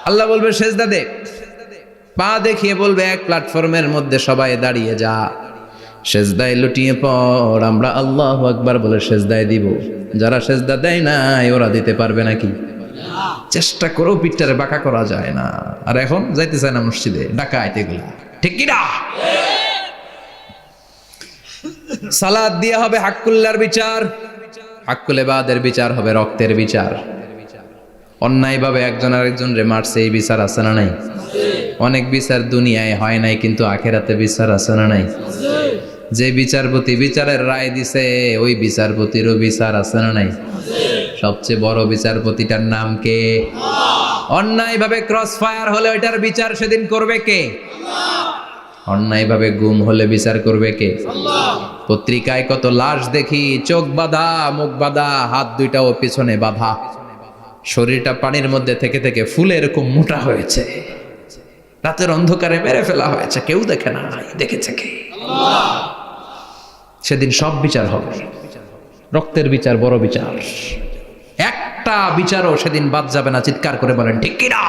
আল্লাহ বলবে সেজদা দে, পা দেখিয়ে বলবে এক প্ল্যাটফর্মের মধ্যে সবাই দাঁড়িয়ে যা, সেজদায় লুটিয়ে পড়। আমরা আল্লাহু আকবার বলে সেজদায় দিব। যারা সেজদা দেয় নাই ওরা দিতে পারবে নাকি? চেষ্টা করেও পিঠটারে বাঁকা করা যায় না। আর এখন যাইতে চায় না মসজিদে, ডাকাত এগুলা, ঠিক কি না? সালাত দিয়ে হবে হাক্কুল্লার বিচার, হাক্কুল ইবাদের বিচার হবে রক্তের বিচার। অন্যায়ভাবে একজন আরেকজন রে মারছে, এই বিচার আছে না নাই? অনেক বিচার দুনিয়ায় হয় নাই, কিন্তু আখেরাতে বিচার আছে না নাই? যে বিচারপতি বিচারের রায় দিছে ওই বিচারপতিরও বিচার আছে না নাই? সবচেয়ে বড় বিচারপতিটার নাম কে? অন্যায়ভাবে ক্রস ফায়ার হলে ওইটার বিচার সেদিন করবে কে? অন্যায়ভাবে গুম হলে বিচার করবে কে? পত্রিকায় কত লাশ দেখি, চোখ বাঁধা, মুখ বাঁধা, হাত দুইটাও পিছনে বাঁধা, শরীরটা পানির মধ্যে থেকে থেকে ফুলে এরকম মোটা হয়েছে, রাতের অন্ধকারে মেরে ফেলা হয়েছে, কেউ দেখে না, দেখেছে কে? সেদিন সব বিচার হবে, রক্তের বিচার, বড় বিচার। একটা বিচারও সেদিন বাদ যাবে না। চিৎকার করে বলেন ঠিক কিনা?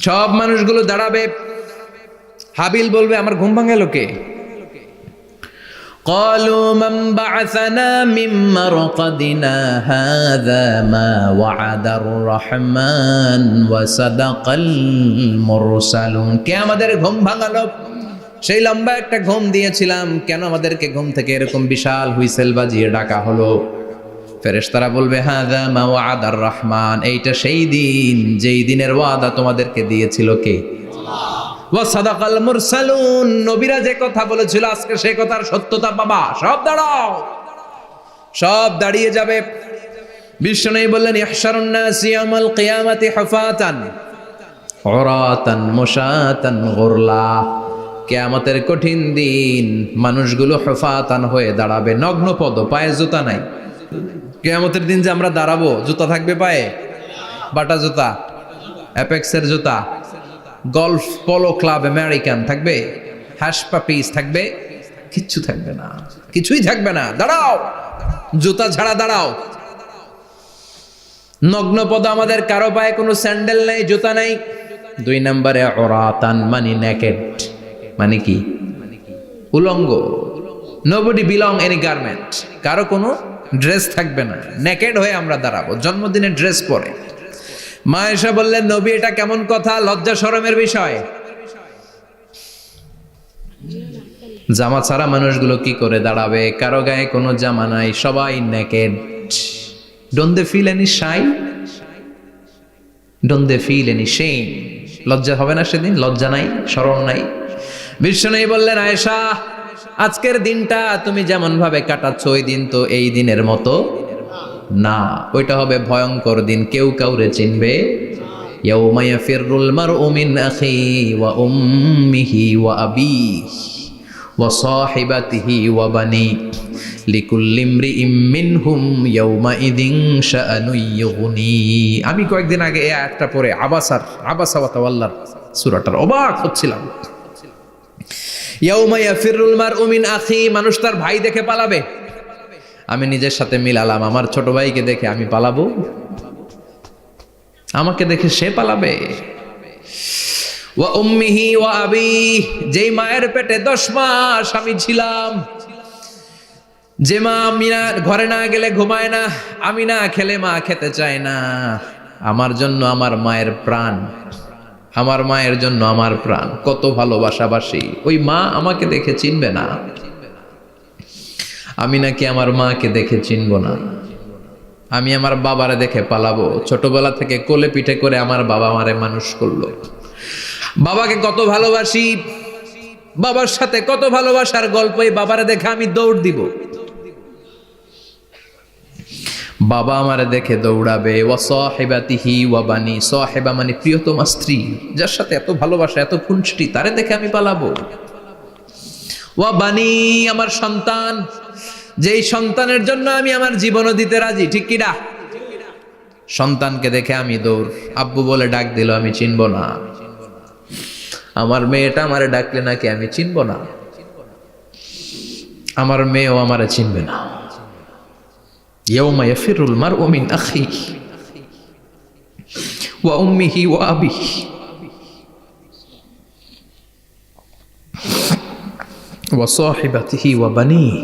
সব মানুষগুলো দাঁড়াবে। হাবিল বলবে আমার ঘুম ভাঙাল কে? قالوا من بعثنا من مرقدنا هذا ما وعد الرحمن وصدق المرسلون। কে আমাদের ঘুম ভাঙালো? সেই লম্বা একটা ঘুম দিয়েছিলাম, কেন আমাদেরকে ঘুম থেকে এরকম বিশাল হুইসেল বাজিয়ে ডাকা হলো? ফেরেশতারা বলবে হাযা মা ওয়াদার রহমান, এইটা সেই দিন যেই দিনের ওয়াদা তোমাদেরকে দিয়েছিল কে? ওয়া সাদাকাল মুরসালুন, নবীরা যে কথা বলেছিল আজকে সেই কথার সত্যতা পাবা। সব দাঁড়াও, সব দাঁড়িয়ে যাবে। বিষ্ণু বললেন ইহশারুন নাস ইয়াউমাল কিয়ামাতি হুফাতান উরাতান মুশাতান গুরলা। কিয়ামতের কঠিন দিন মানুষগুলো হুফাতান হয়ে দাঁড়াবে, নগ্ন পদ, পায়ে জুতা নাই। কিয়ামতের দিন যে আমরা দাঁড়াবো, জুতা থাকবে পায়ে? বাটা জুতা, অ্যাপেক্সের জুতা, গলফ পোলো ক্লাব আমেরিকান থাকবে, হ্যাশ পাপিস থাকবে? কিচ্ছু থাকবে না, কিছুই থাকবে না। দাঁড়াও, জুতা ছাড়া দাঁড়াও। নগ্ন পদ, আমাদের কারো পায়ে কোনো স্যান্ডেল নাই, জুতা নাই। 2 নম্বরে উরাতান মানে নেকেড, মানে কি? উলঙ্গ। নোবডি বিলং এনি গার্মেন্ট, কারো কোনো ড্রেস থাকবে না, নেকেড হয়ে আমরা দাঁড়াবো, জন্মদিনের ড্রেস পরে। মা এসে বললেন নবী এটা কেমন কথা, লজ্জা শরমের বিষয়। জামা ছাড়া মানুষগুলো কি করে দাঁড়াবে? কারো গায়ে কোনো জামা নাই, সবাই naked. Don't they feel any shy? Don't they feel any shame? লজ্জা হবে না সেদিন? লজ্জা নাই, শরম নাই। বিষ্ণু বললেন আয়েশা আজকের দিনটা তুমি যেমন ভাবে কাটাচ্ছ ওই দিন তো এই দিনের মতো না, ওইটা হবে ভয়ঙ্কর দিন, কেউ কাউরে চিনবে। ইয়াউমা ইয়াফিরুল মারউ মিন আখি ওয়া উম্মিহি ওয়া আবিহি ওয়া সাহিবাতিহি ওয়া বানি লিকুল্লি ইমরিইম মিনহুম ইয়াউমা ইযিন শাআনু ইউগনি। আমি কয়েকদিন আগে এই আয়াতটা পড়ে আবাসা ওয়া তাওয়াল্লার সূরাটার অবাক হচ্ছিলাম। ইয়াউমা ইয়াফিরুল মারউ মিন আখি, মানুষ তার ভাই দেখে পালাবে। আমি নিজের সাথে মিলালাম, আমার ছোট ভাইকে দেখে আমি পালাবো? আমাকে দেখে সে পালাবে? ওয়া উম্মিহি ওয়া আবি, যেই মায়ের পেটে 10 মাস আমি ছিলাম, যে মা আমি না ঘরে না গেলে ঘুমায় না, আমি না খেলে মা খেতে চায় না, আমার জন্য আমার মায়ের প্রাণ, আমার মায়ের জন্য আমার প্রাণ, কত ভালোবাসাবাসি। ওই মা আমাকে দেখে চিনবে না, আমি নাকি আমার মাকে দেখে চিনব না। আমি আমার বাবারে দেখে পালাবো। ছোটবেলা থেকে কোলে পিঠে করে আমার বাবা আমারে মানুষ করলো, বাবাকে কত ভালোবাসি, বাবার সাথে কত ভালোবাসার গল্প, এই বাবারে দেখে আমি দৌড় দিব। বাবা আমারে দেখে দৌড়াবে, ওয়া সাহিবাতিহি ওয়া বানি, সাহিবা মানে প্রিয়তমা স্ত্রী, যার সাথে এত ভালোবাসা এত খুনসুটি, তারে দেখে আমি পালাবো। ওয়া বানি, আমার সন্তান, যেই সন্তানের জন্য আমি আমার জীবনও দিতে রাজি, ঠিক কিনা? সন্তানকে দেখে আমি দৌড়। আব্বু বলে ডাক দিল, আমি চিনব না। আমার মেয়েটা আমারে ডাকলে নাকি আমি চিনব না, আমার মেয়েও আমারে চিনবে না। ইয়াউমা ইয়াফিরুল মারউ মিন আখিহি ওয়া উম্মিহি ওয়া আবিহি ওয়া সাহিবাতিহি ওয়া বানিহি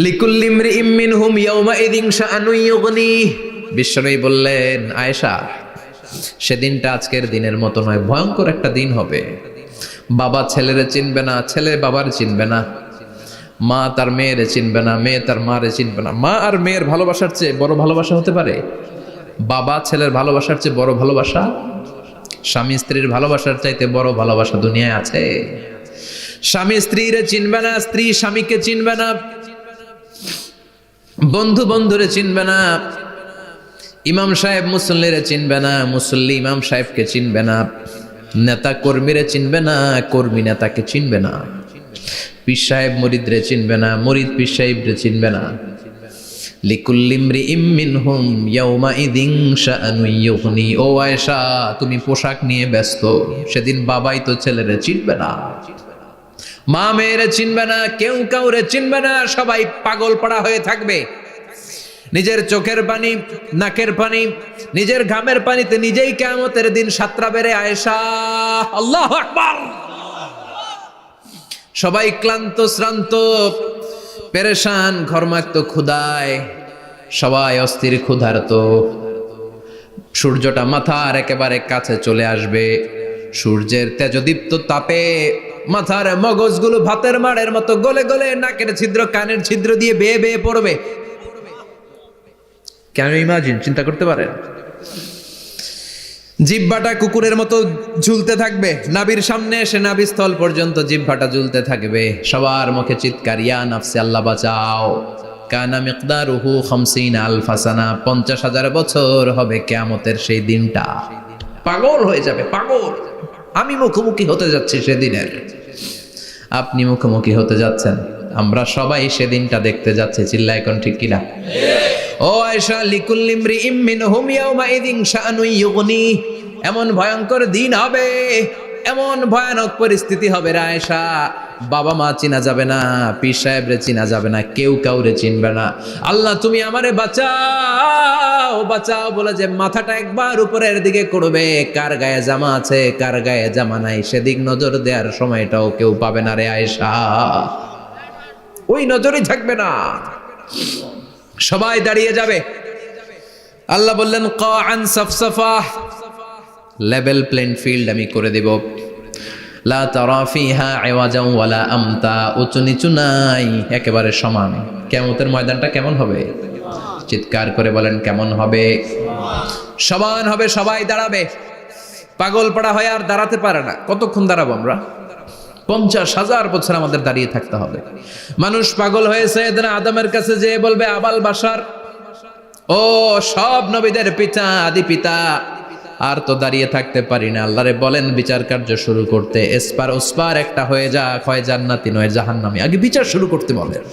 লিকুল্লি ইমরিইম মিনহুম ইয়াউমাইযিন শাআনুন ইউগনিহি। বিশ্বনবী বললেন, আয়েশা, সেদিনটা আজকের দিনের মতো নয়, ভয়ঙ্কর একটা দিন হবে। বাবা ছেলেরে চিনবে না, ছেলে বাবার চিনবে না, মা তার মেয়েরে চিনবে না, মেয়ে তার মারে চিনবে না। মা আর মেয়ের ভালোবাসার চেয়ে বড় ভালোবাসা হতে পারে? বাবা ছেলের ভালোবাসার চেয়ে বড় ভালোবাসা? স্বামী স্ত্রীর ভালোবাসার চাইতে বড় ভালোবাসা দুনিয়ায় আছে? স্বামী স্ত্রীরে চিনবে না, স্ত্রী স্বামীকে চিনবে না, বন্ধু বন্ধুরে চিনবে না, ইমাম সাহেব মুসল্লিরে চিনবে না, মুসল্লি ইমাম সাহেবকে চিনবে না, নেতা কর্মীরে চিনবে না, কর্মী নেতাকে চিনবে না, পীর সাহেব মুরিদরে চিনবে না, মুরিদ পীর সাহেবরে চিনবে না। লিকুল্লি ইমরিইম মিনহুম ইয়াউমাইযিন শাআনুন ইউগনি। ও আয়েশা, তুমি পোশাক নিয়ে ব্যস্ত, সেদিন বাবাই তো ছেলেরে চিনবে না, মা মেয়েরে চিনবে না, কেউ কাউরে চিনবে না, সবাই পাগল পাড়া হয়ে থাকবে। নিজের চোখের পানি, নাকের পানি, নিজের ঘামের পানিতে নিজেই কিয়ামতের দিন সাতরা বেড়ে। আয়েশা, আল্লাহু আকবার। সবাই ক্লান্ত শ্রান্ত পেরেশান, ঘর্মাক্ত ক্ষুধায়, সবাই অস্থির ক্ষুধার্ত। সূর্যটা মাথার একেবারে কাছে চলে আসবে, সূর্যের তেজদীপ্ত তাপে মাথার মগজগুলো ভাতের মাড়ের মতো গলে গলে নাকের ছিদ্র কানের ছিদ্র দিয়ে বেয়ে বেয়ে পড়বে। কেন ইমাজিন, চিন্তা করতে পারেন? জিহ্বাটা কুকুরের মতো ঝুলতে থাকবে, নাভির সামনে এসে নাভিস্থল পর্যন্ত জিহ্বাটা ঝুলতে থাকবে। সবার মুখে চিৎকার, ইয়া নাফসি, আল্লাহ বাঁচাও। কানা মিকদারুহু 50 আলফা সানা, 50,000 বছর হবে কিয়ামতের সেই দিনটা। পাগল হয়ে যাবে, পাগল। আমি মুখোমুখি হতে যাচ্ছি সেদিনের, আপনি মুখোমুখি হতে যাচ্ছেন, আমরা সবাই সেদিনটা দেখতে যাচ্ছি। চিল্লা এখন ঠিক কিনা? ও আয়েশা, লিকুল্লি ইমরিইম মিনহুম ইয়াউমাইযিন শাআনুন ইউগনি। এমন ভয়ঙ্কর দিন হবে, এমন ভয়ানক পরিস্থিতি হবে রে আয়েশা, বাবা মা চিনা যাবে না, পীর সাহেবরে চিনা যাবে না, কেউ কাউরে চিনবে না। আল্লাহ তুমি আমারে বাঁচাও, বাঁচাও বলে যে মাথাটা একবার উপরের দিকে করবে, কার গায়ে জামা আছে কার গায়ে জামা নাই সেদিক নজর দেওয়ার সময়টাও কেউ পাবে না রে আয়েশা, ওই নজরই থাকবে না, সবাই দাঁড়িয়ে যাবে। আল্লাহ বললেন, কাআন সাফসাফা, লেভেল প্লেন ফিল্ড আমি করে দেব। লা তারা ফিহা ইওয়াজান ওয়ালা আমতা, উঁচু নিচু নাই, একেবারে সমান। কিয়ামতের ময়দানটা কেমন হবে? চিৎকার করে বলেন, কেমন হবে? সমান হবে, সবাই দাঁড়াবে। পাগল পাড়া হয়ে আর দাঁড়াতে পারে না। কতক্ষণ দাঁড়াবো আমরা? 50,000 বছর আমাদের দাঁড়িয়ে থাকতে হবে। মানুষ পাগল হয়ে সাইয়েদনা আদমের কাছে যেয়ে বলবে, আবাল বাশার, ও সব নবীদের পিতা, আদি পিতা, আর তো দাঁড়িয়ে থাকতে পারি না। আল্লাহরে বলেন বিচার কার্য শুরু করতে, এসপার ওসপার একটা হয়ে যাক, হয় জান্নাতি নয় জাহান্নামী, আগে বিচার শুরু করতে বলেন।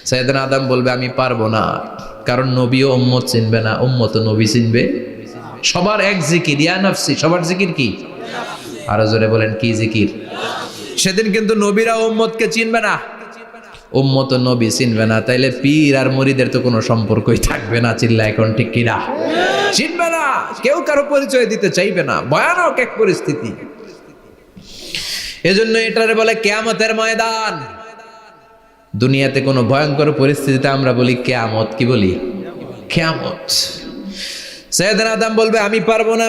সাইয়েদনা আদম বলবে, আমি পারবো না, কারণ নবীও উম্মত চিনবে না, উম্মত নবী চিনবে। সবার এক জিকির, ইয়া নাফসি, সবার জিকির কি? আরো জোরে বলেন, কি জিকির? সেদিন কিন্তু নবীরা উম্মতকে চিনবে না, উম্মত নবী চিনবে না, তাইলে পীর আর মুরিদের তো কোনো সম্পর্কই থাকবে না। চিল্লা এখন ঠিক কিনা? চিনবে না, কেউ কারো পরিচয় দিতে চাইবে না। ভয়ানক এক পরিস্থিতি। এজন্য এটারে বলে কিয়ামতের ময়দান। দুনিয়াতে কোনো ভয়ঙ্কর পরিস্থিতিতে আমরা বলি কিয়ামত, কি বলি? কিয়ামত। সাইয়েদনা আদম বলবে, আমি পারবো না,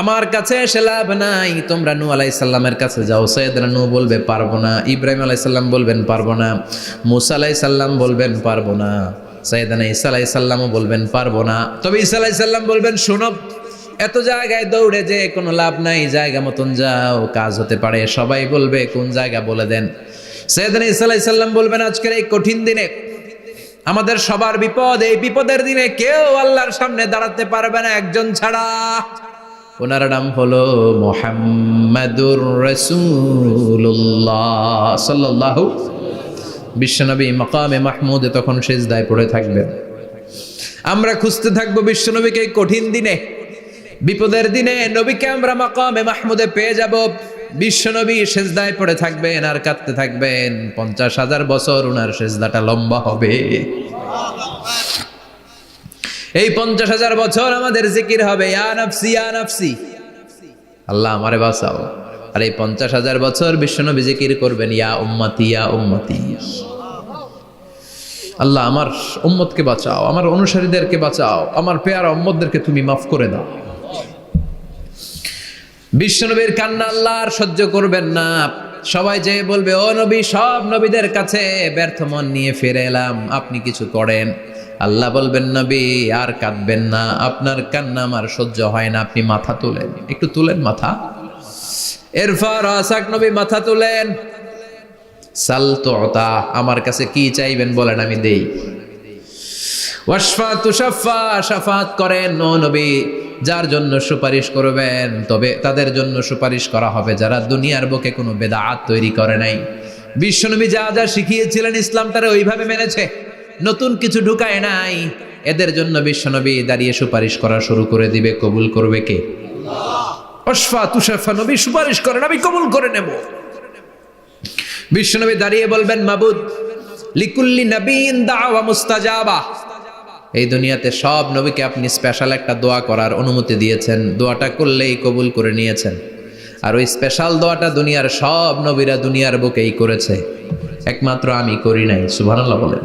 আমার কাছে এসে লাভ নাই, তোমরা নূহ আলাইহিস সালামের কাছে যাও। সাইয়েদনা নূহ বলবে, পারবো না। ইব্রাহিম আলাইহিস সালাম বলবেন, পারবো না। মূসা আলাইহিস সালাম বলবেন, পারবো না। সাইয়েদনা ঈসা আলাইহিস সালামও বলবেন, পারবো না। তবে ঈসা আলাইহিস সালাম বলবেন, শোনো, এত জায়গায় দৌড়ে যে কোনো লাভ নাই, জায়গা মতন যাও, কাজ হতে পারে। সবাই বলবে, কোন জায়গা বলে দেন। সাইয়েদনা ঈসা আলাইহিস সালাম বলবেন, আজকের এই কঠিন দিনে আমাদের সবার বিপদ, এই বিপদের দিনে কেউ আল্লাহর সামনে দাঁড়াতে পারবে না একজন ছাড়া। ওনার নাম হলো মুহাম্মাদুর রাসূলুল্লাহ সাল্লাল্লাহু। বিশ্বনবী মাকামে মাহমুদে তখন সিজদায় পড়ে থাকবেন। আমরা খুঁজতে থাকবো বিশ্বনবীকে কঠিন দিনে, বিপদের দিনে নবীকে আমরা মাকামে মাহমুদে পেয়ে যাব। বিশ্বনবী সিজদায় পড়ে থাকবেন আর কাঁদতে থাকবেন। 50,000 বছর ওনার সিজদাটা লম্বা হবে। এই 50,000 বছর আমাদের জিকির হবে, ইয়া নাফসি ইয়া নাফসি, আল্লাহ আমারে বাঁচাও। আর এই 50,000 বছর বিশ্বনবী জিকির করবেন, ইয়া উম্মতি ইয়া উম্মতি, আল্লাহ আমার উম্মতকে বাঁচাও, আমার অনুসারীদেরকে বাঁচাও, আমার পেয়ারা উম্মতদেরকে তুমি মাফ করে দাও। বিশ্বনবীর কান্না আল্লাহ আর সহ্য করবেন না। সবাই যে বলবে, ও নবী, সব নবীদের কাছে ব্যর্থ মন নিয়ে ফিরে এলাম, আপনি কিছু করেন। আল্লাহ বলবেন, নবী আর কাঁদবেন না, আপনার কান্না আমার সহ্য হয় না, আপনি মাথা তুলেন, একটু তুলেন মাথা। এরপর আসাক নবী মাথা তুলেন। সাল তুতা, আমার কাছে কি চাইবেন বলেন, আমি দেই। ওয়াশফা তুশাফা, শাফাত করেন ও নবী, যার জন্য সুপারিশ করবেন তবে তাদের জন্য সুপারিশ করা হবে যারা দুনিয়ার বুকে কোনো বেদাত তৈরি করে নাই। বিশ্বনবী যা যা শিখিয়েছিলেন ইসলামটারে ওইভাবে মেনেছে, নতুন কিছু ঢুকায় নাই। এদের জন্য বিশ্বনবী দাঁড়িয়ে সুপারিশ করা শুরু করে দিবে। কবুল করবে কে? ওয়াশফা তুশাফা, নবী সুপারিশ করেন, আমি কবুল করে নেব। বিশ্বনবী দাঁড়িয়ে বলবেন, মাবুদ লিকুল্লি নবীন দাওয়া মুস্তাজাবা, এই দুনিয়াতে সব নবীকে আপনি স্পেশাল একটা দোয়া করার অনুমতি দিয়েছেন, দোয়াটা করলেই কবুল করে নিয়েছেন। আর ওই স্পেশাল দোয়াটা দুনিয়ার সব নবীরা দুনিয়ার বুকেই করেছে, একমাত্র আমি করি নাই। সুবহানাল্লাহ বলেন।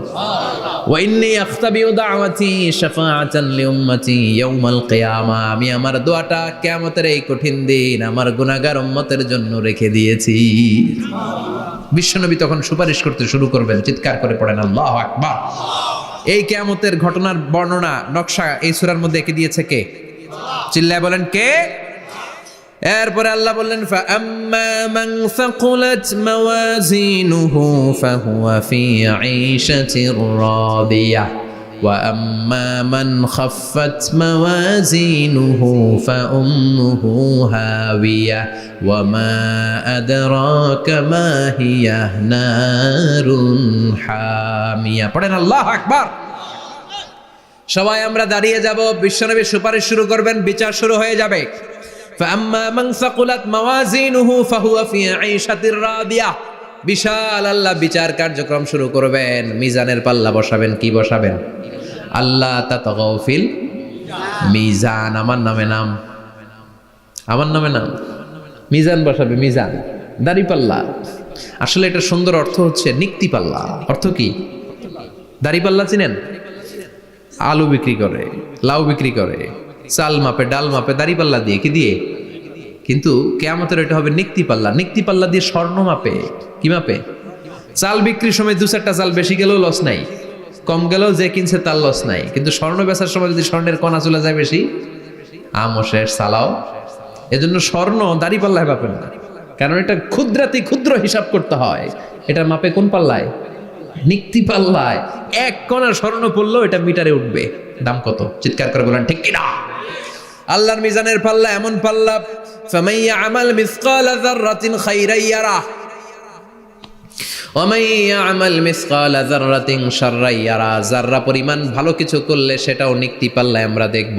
ওয়া ইন্নী আখতাবিউ দাওয়াতি শাফাআতান লিউম্মতি ইয়াউমাল কিয়ামা, আমি আমার দোয়াটা কিয়ামতের এই কঠিন দিন আমার গুনাহগার উম্মতের জন্য রেখে দিয়েছি। বিশ্বনবী তখন সুপারিশ করতে শুরু করবেন। চিৎকার করে পড়েন আল্লাহু আকবার। এই কিয়ামতের ঘটনার বর্ণনা নকশা এই সূরার মধ্যে এঁকে দিয়েছে কে? চিল্লায় বলেন কে? এরপরে আল্লাহ বললেন, ফাআম্মা মান সাকুলাত মাওয়াজিনুহু ফাহুয়া ফি ঈশাতির রাদিয়াহ ওয়া আম্মা মান খাফফাত মাওয়াজিনুহু ফাউম্মুহু হাওিয়াহ ওয়া মা আদরাকা মা হিয়া নারুন হামিয়া। পড়েন আল্লাহু আকবার। সবাই আমরা দাঁড়িয়ে যাব, বিশ্বনবী সুপারিশ শুরু করবেন, বিচার শুরু হয়ে যাবে। فأما من ثقلت موازينه فهو في عيشة راضية, বিশাল আল্লাহ বিচার কার্যক্রম শুরু করবেন। মিজানের পাল্লা বসাবেন, কি বসাবেন? আল্লাহ তাতাগাউ ফিল মিজান, আমার নামে নাম, আমার নামে নাম, মিজান বসাবে, মিজান দাড়ি পাল্লা। আসলে এটা সুন্দর অর্থ হচ্ছে নিক্তি পাল্লা। অর্থ কি? দাড়ি পাল্লা চিনেন? আলু বিক্রি করে, লাউ বিক্রি করে, চাল মাপে, ডাল মাপে, দাড়ি পাল্লা দিয়ে, কি দিয়ে? কিন্তু কিয়ামতের এটা হবে নিক্তি পাল্লা। নিক্তি পাল্লা দিয়ে স্বর্ণ মাপে। কি মাপে? চাল বিক্রির সময় 2-4টা চাল বেশি গেলেও লস নাই, কম গেলেও যে কিনছে তার লস নাই। কিন্তু স্বর্ণ বেচার সময় যদি স্বর্ণের কণা চলে যায় বেশি, আমও শেষ, চালাও। এজন্য স্বর্ণ দাড়ি পাল্লায় মাপে না, কারণ এটা ক্ষুদ্রাতি ক্ষুদ্র হিসাব করতে হয়। এটা মাপে কোন পাল্লায়? নিক্তি পাল্লায়। 1 কণা স্বর্ণ পড়লো এটা মিটারে উঠবে। দাম কত? চিৎকার করে বলেন ঠিক কিনা? আল্লাহর মিজানের পাল্লা এমন পাল্লা, ফামান ইয়ামাল মিসকালা যাররাতিন খাইরান ইয়ারা ওয়া মান ইয়ামাল মিসকালা যাররাতিন শাররান ইয়ারা। যাররা পরিমাণ ভালো কিছু করলে সেটাও নিক্তি পাল্লায় আমরা দেখব,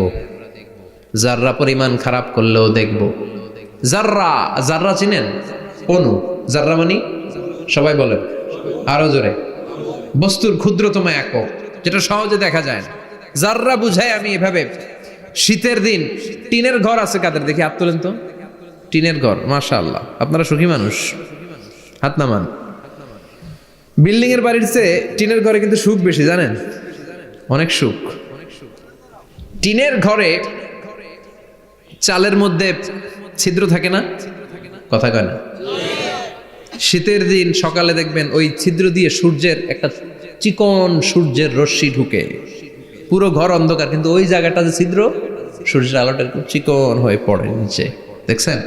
যাররা পরিমাণ খারাপ করলেও দেখব। যাররা, যাররা চিনেন? অণু। যাররা মানে সবাই বলেন আরো জোরে, বস্তুর ক্ষুদ্রতম একক, যেটা সহজে দেখা যায় না। যাররা বুঝায় আমি এভাবে, শীতের দিন টিনের ঘর আছে কাদের? দেখি হাত তোলেন তো। টিনের ঘর, মাশাআল্লাহ, আপনারা সুখী মানুষ, হাত নামান। বিল্ডিং এর বাড়ির চেয়ে টিনের ঘরে কিন্তু সুখ বেশি, জানেন? অনেক সুখ। টিনের ঘরে চালের মধ্যে ছিদ্র থাকে না? কথা কয় না? শীতের দিন সকালে দেখবেন ওই ছিদ্র দিয়ে সূর্যের একটা চিকন সূর্যের রশ্মি ঢুকে, পুরো ঘর অন্ধকার, কিন্তু ওই জায়গাটা যে ছিদ্র, সূর্যের আলোটা একটু চিকন হয়ে পড়ে নিচে, দেখছেন?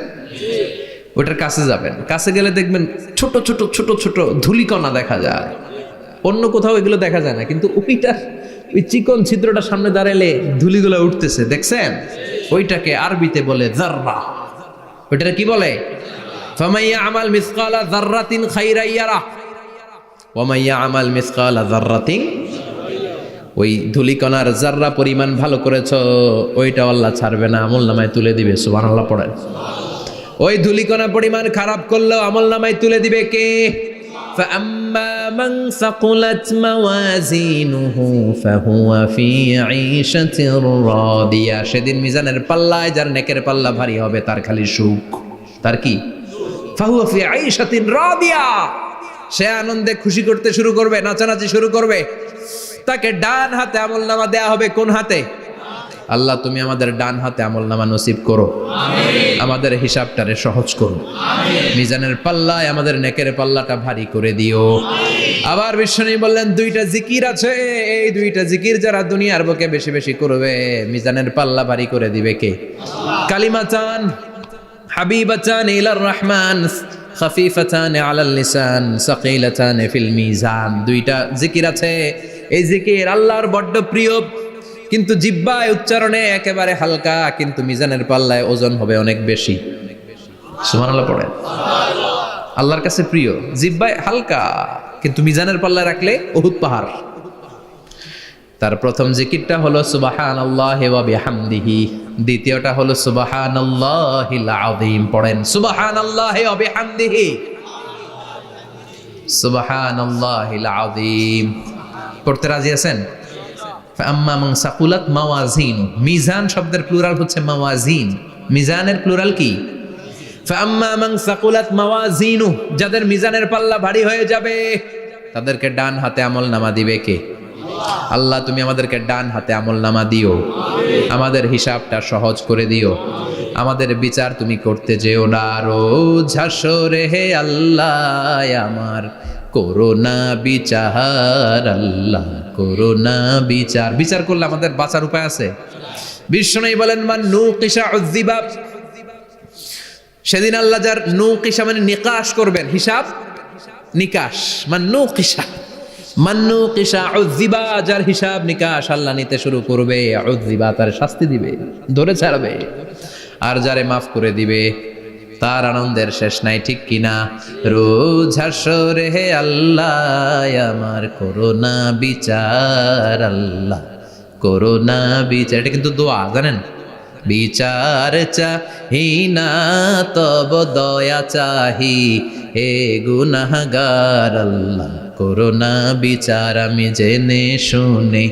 ওটার কাছে যাবেন, কাছে গেলে দেখবেন ছোট ছোট ছোট ছোট ধূলিকণা দেখা যায়। অন্য কোথাও এগুলো দেখা যায় না, কিন্তু ওই চিকন ছিদ্রটা সামনে দাঁড়ালে ধুলিগুলো উঠতেছে, দেখছেন? ওইটাকে আরবিতে বলে যাররা। ওইটাকে কি বলে? ফামাইয়া আমাল মিসকালা যাররাতিন খাইরান ইয়ারা ওয়া মাইয়া আমাল মিসকালা যাররাতিন, ওই ধুলিকণার যাররা পরিমাণ ভালো করেছো ওইটা আল্লাহ ছাড়বে না, আমলনামায় তুলে দিবে। সুবহানাল্লাহ পড়েন। ওই ধুলিকণা পরিমাণ খারাপ করলেও আমলনামায় তুলে দিবে কে? فأما من ثقلت موازينه فهو في عيشة راضية। সেদিন মিজানের পাল্লায় যার নেকের পাল্লা ভারী হবে তার খালি সুখ। তার কি? فهو في عيشة راضية। সে আনন্দে খুশি করতে শুরু করবে, নাচানাচি শুরু করবে। তাকে ডান হাতে আমলনামা দেয়া হবে। কোন হাতে? আল্লাহ তুমি আমাদের ডান হাতে আমলনামা নসিব করো, আমাদের হিসাবটারে সহজ করো, মিজানের পাল্লায় আমাদের নেকের পাল্লাটা ভারী করে দিও। আবার বিশ্বনবী বললেন দুইটা জিকির আছে, এই দুইটা জিকির যারা দুনিয়ার বুকে বেশি বেশি করবে মিজানের পাল্লা ভারী করে দিবে কে? কালিমাতান হাবিবাতান ইলার রহমান খাফিফাতান আলাল লিসান সাকিলাতান ফিল মিজান। দুইটা জিকির আছে, এই জিকির আল্লাহর বড্ড প্রিয়, কিন্তু জিহ্বায় উচ্চারণে একেবারে হালকা, কিন্তু মিজানের পাল্লায় ওজন হবে অনেক বেশি। সুবহানাল্লাহ পড়েন। আল্লাহর কাছে প্রিয়, জিহ্বায় হালকা, কিন্তু মিজানের পাল্লায় রাখলে উহুদ পাহাড়। তার প্রথম জিকিরটা হলো সুবহানাল্লাহি ওয়া বিহামদিহি, দ্বিতীয়টা হলো সুবহানাল্লাহিল আযীম। পড়েন সুবহানাল্লাহি ওয়া বিহামদিহি, সুবহানাল্লাহিল আযীম। পড়তে রাজি আছেন? আম্মা মান সাকুলাত মাওয়াজিন, মিজান শব্দের প্লুরাল হচ্ছে মাওয়াজিন, মিজানের প্লুরাল কি? ফাআম্মা মান সাকুলাত মাওয়াজিনু, যাদের মিজানের পাল্লা ভারী হয়ে যাবে তাদেরকে ডান হাতে আমলনামা দিবে কে? আল্লাহ তুমি আমাদেরকে ডান হাতে আমলনামা দিও, আমাদের হিসাবটা সহজ করে দিও, আমাদের বিচার তুমি করতে যেও না রোজ হাসরে হে আল্লাহ আমার করোনা বিচার, আল্লাহ করোনা বিচার। বিচার করলে আমাদের বাঁচার উপায় আছে। বিশ্বনবী বলেন মান নুকিশা উযিবা, সেদিন আল্লাহ যার নুকিশা মানে নিকাশ করবেন, হিসাব নিকাশ, মান নুকিশা উযিবা, যার হিসাব নিকাশ আল্লাহ নিতে শুরু করবে, উযিবা তার শাস্তি দিবে, ধরে ছাড়বে। আর যারে মাফ করে দিবে তার আনন্দের শেষ নাই, ঠিক কিনা? রোজ হাসরে হে আল্লাহ আমার করোনা বিচার, আল্লাহ করোনা বিচার। এটা কিন্তু দোয়া, জানেন? বিচার চাহি না তব দয়া চাহি হে গুনাহগার, আল্লাহ করোনা বিচার। আমি জেনে শুনে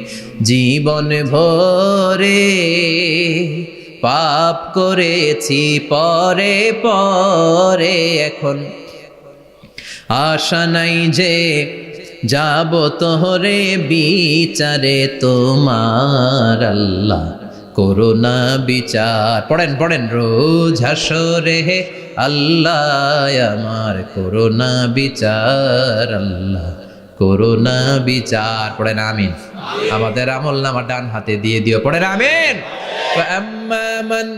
জীবন ভরে পাপ করেছি পরে পরে, এখন আশা নাই যে যাব তোহরে বিচারে তোমার, আল্লাহ করোনা বিচার। পড়েন পড়েন রোজ হাসরে হে আল্লাহ আমার করোনা বিচার, আল্লাহ করোনা বিচার। পড়েন আমিন। আমাদের আমলনামা ডান হাতে দিয়ে দিও। পড়েন আমিন। فأما من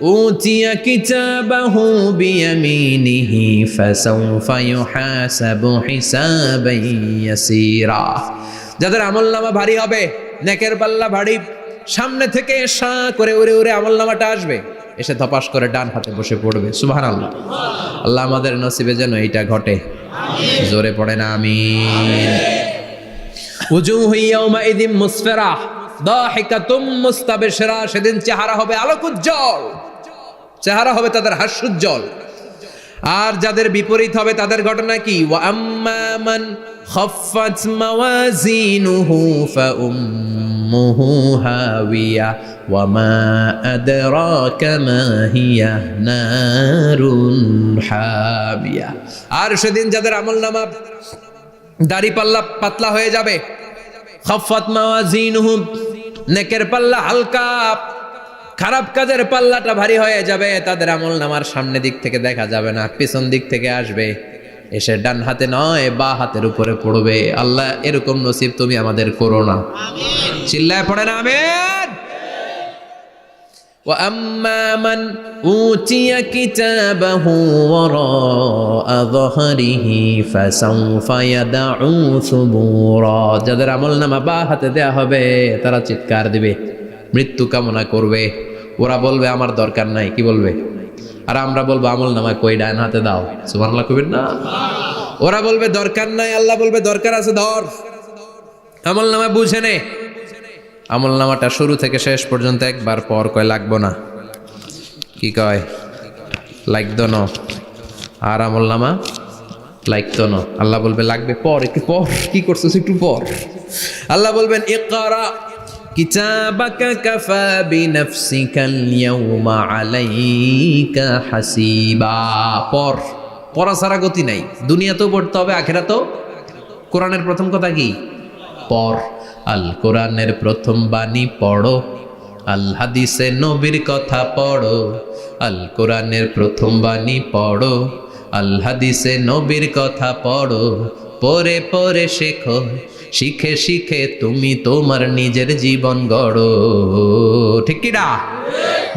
أوتي كتابه بيمينه فسوف يحاسب حسابا يسيرا। যাদের আমলনামা ভারী হবে, নেকের পাল্লা ভারী, সামনে থেকে সা করে উড়ে উড়ে আমলনামাটা আসবে, এসে ধপাস করে ডান হাতে বসে পড়বে। সুবহানাল্লাহ। আল্লাহ আমাদের নসিবে যেন এইটা ঘটে। জোরে পড়েন আমিন। উজুহু ইয়াউমাইযিন মুসফিরা দাহিকাতুম মুস্তাবশিরা, সেদিন চেহারা হবে আলোকোজ্জ্বল, চেহারা হবে তাদের হাস্যোজ্জ্বল। আর যাদের বিপরীত হবে তাদের ঘটনা কি? ওয়া আম্মা মান খাফফাত মাওয়াজিনুহু ফাউম্মুহু হাওিয়া ওয়া মা আদরাকা মা হিয়া নারুন হামিয়া। আর সেদিন যাদের আমলনামা দাড়ি পাল্লা পাতলা হয়ে যাবে, খাফফাত মাওয়াজিনুহু নেকের পাল্লা হালকা, খারাপ কাজের পাল্লাটা ভারী হয়ে যাবে, তাদের আমলনামার সামনে দিক থেকে দেখা যাবে না, পিছন দিক থেকে আসবে, এসে ডান হাতে নয় বা হাতের উপরে পড়বে। আল্লাহ এরকম নসিব তুমি আমাদের করো না। আমিন। চিল্লায় পড়েন আমিন। وأما من أوتي كتابه وراء ظهره فسوف يدعو ثبورا যাদের আমলনামা বা হাতে দেয়া হবে তারা চিৎকার দিবে, মৃত্যু কামনা করবে। ওরা বলবে আমার দরকার নাই, কি বলবে? আর আমরা বলবো আমলনামা কই, ডান হাতে দাও। সুবহানাল্লাহ কইবেন না? ওরা বলবে দরকার নাই, আল্লাহ বলবে দরকার আছে, ধর। আমলনামা বুঝে নে। আমলনামাটা শুরু থেকে শেষ পর্যন্ত একবার পর কয় লাগবো না, কি কয়? লাগতো না। আর আমলনামা লাগতো না। আল্লাহ বলবে লাগবে পর, একটু পর। কি করছিস একটু পর। আল্লাহ বলবেন ইকরা কিতাবাকা কাফা বিনাফসিকাল ইয়াউমা আলাইকা হাসিবা। পর, পড়া ছাড়া গতি নাই। দুনিয়াতেও পড়তে হবে, আখিরাতেও। কোরআনের প্রথম কথা কি? পর। আল কোরআনের প্রথম বাণী পড়ো, আল হাদিসে নবীর কথা পড়ো। আল কোরআনের প্রথম বাণী পড়ো, আল হাদিসে নবীর কথা পড়ো। পড়ে পড়ে শেখো, শিখে শিখে তুমি তোমার নিজের জীবন গড়ো। ঠিক কি না?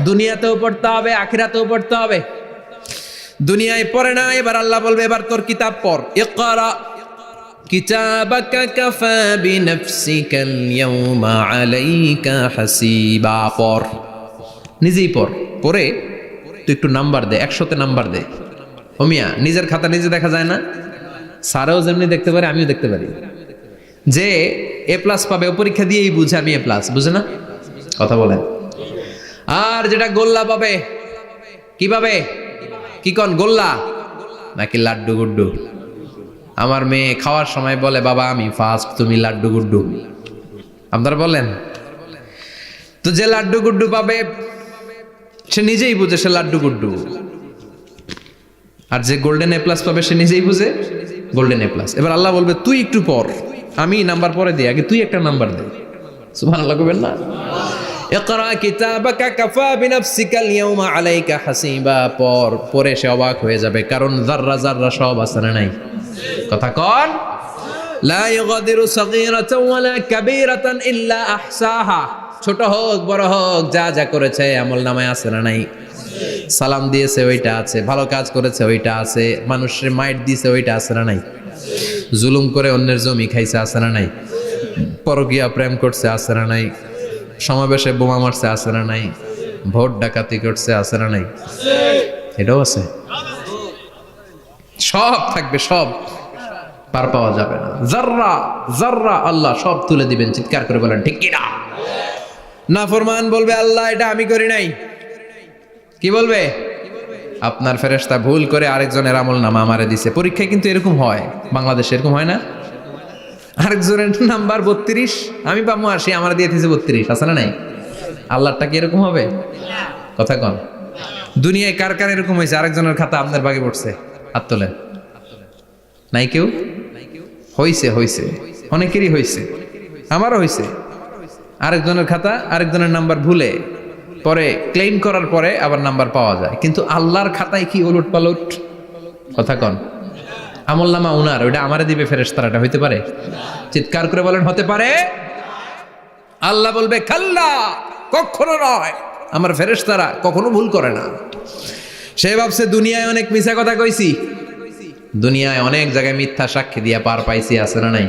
দুনিয়াতেও পড়তে হবে, আখিরাতেও পড়তে হবে। দুনিয়ায় পড়ে না, এবার আল্লাহ বলবে এবার তোর কিতাব পড়। ইকরা কিতাবাকা কাফা বিনাফসিকাল ইয়াউমা আলাইকা হাসিবা। পড়, নিজেই পড়। পড়ে তুই একটু নাম্বার দে, 100তে নাম্বার দে। হোমিয়া নিজের খাতা নিজে দেখা যায় না? স্যারও যেমনি দেখতে পারে, আমিও দেখতে পারি। যে A+ পাবে ও পরীক্ষা দিয়েই বুঝে আমি A+, বুঝে না? কথা বলেন। আর যেটা গোল্লা পাবে, কি পাবে? কি কন, গোল্লা নাকি লাড্ডু গুড্ডু? আমার মেয়ে খাওয়ার সময় বলে বাবা আমি ফার্স্ট, তুমি লাড্ডু গুড্ডু। আপনারা বলেন তো। যে লাড্ডু গুড্ডু পাবে সে নিজেই বুঝে সে লাড্ডু গুড্ডু। আর যে গোল্ডেন A+ পাবে সে নিজেই বুঝে গোল্ডেন A+। এবার আল্লাহ বলবে তুই একটু পর, আমি নাম্বার পরে দিই, আগে তুই একটা নাম্বার দে। সুবহানাল্লাহ কইবেন না? ইকরা কিতাবাকা কাফা বিনাফসিকাল ইয়াউমা আলাইকা হাসিবা। পর, পরে সে অবাক হয়ে যাবে, কারণ যাররা যাররা সব আছে না নাই? কথা কন। লা ইউগাদিরু সাগীরাতান ওয়ালা কাবীরাতান ইল্লা আহসাহা। ছোট হোক বড় হোক, যা যা করেছে আমলনামায় আছে না নাই? সালাম দিয়েছে ওইটা আছে, ভালো কাজ করেছে ওইটা আছে, মানুষের মাইট দিয়েছে ওইটা আছে না নাই? জুলুম করে অন্যের জমি খাইছে আছে না নাই? পরকীয়া প্রেম করছে আছে না নাই? সমাবেশে বোমা মারছে আছে না নাই? ভোট ডাকাতি করছে আছে না নাই? এটাও আছে। সব থাকবে, সব পার পাওয়া যাবে না। যাররা যাররা আল্লাহ সব তুলে দিবেন। চিৎকার করে বলেন ঠিক কি না? নাফরমান বলবে আল্লাহ এটা আমি করি নাই। কি বলবে? আপনার ফেরেশতা ভুল করে আরেকজনের আমলনামা আমারে দিছে। পরীক্ষায় কিন্তু এরকম হয়, বাংলাদেশে এরকম হয় না? আরেকজনের নাম্বার 32, আমি পাবো 80, আমার দিয়ে দিয়েছে 32, আছে না নাই? আল্লাহরটা কি এরকম হবে? কথা কন। দুনিয়ায় কার কার এরকম হয়েছে আরেকজনের খাতা আপনার ভাগে পড়ছে? হাত তোলেন। নাই কেউ? হইছে, হইছে, অনেকেরই হইছে, আমারও হইছে। আরেকজনের খাতা আরেকজনের নাম্বার ভুলে পরে ক্লেম করার পরে আবার নাম্বার পাওয়া যায়, কিন্তু আল্লাহর খাতায় কি ওলট পালট? কথা কন। আমলনামা উনার, ওইটা আমারে দিবে ফেরেশতারা, এটা হইতে পারে? চিৎকার করে বলেন হতে পারে? আল্লাহ বলবে খাল্লা, কখনো নয়। আমার ফেরেশতারা কখনো ভুল করে না। সে ভাবছে দুনিয়ায় অনেক মিথ্যা কথা কইছি, দুনিয়ায় অনেক জায়গায় মিথ্যা সাক্ষী দিয়া পার পাইছি, আছে না নাই?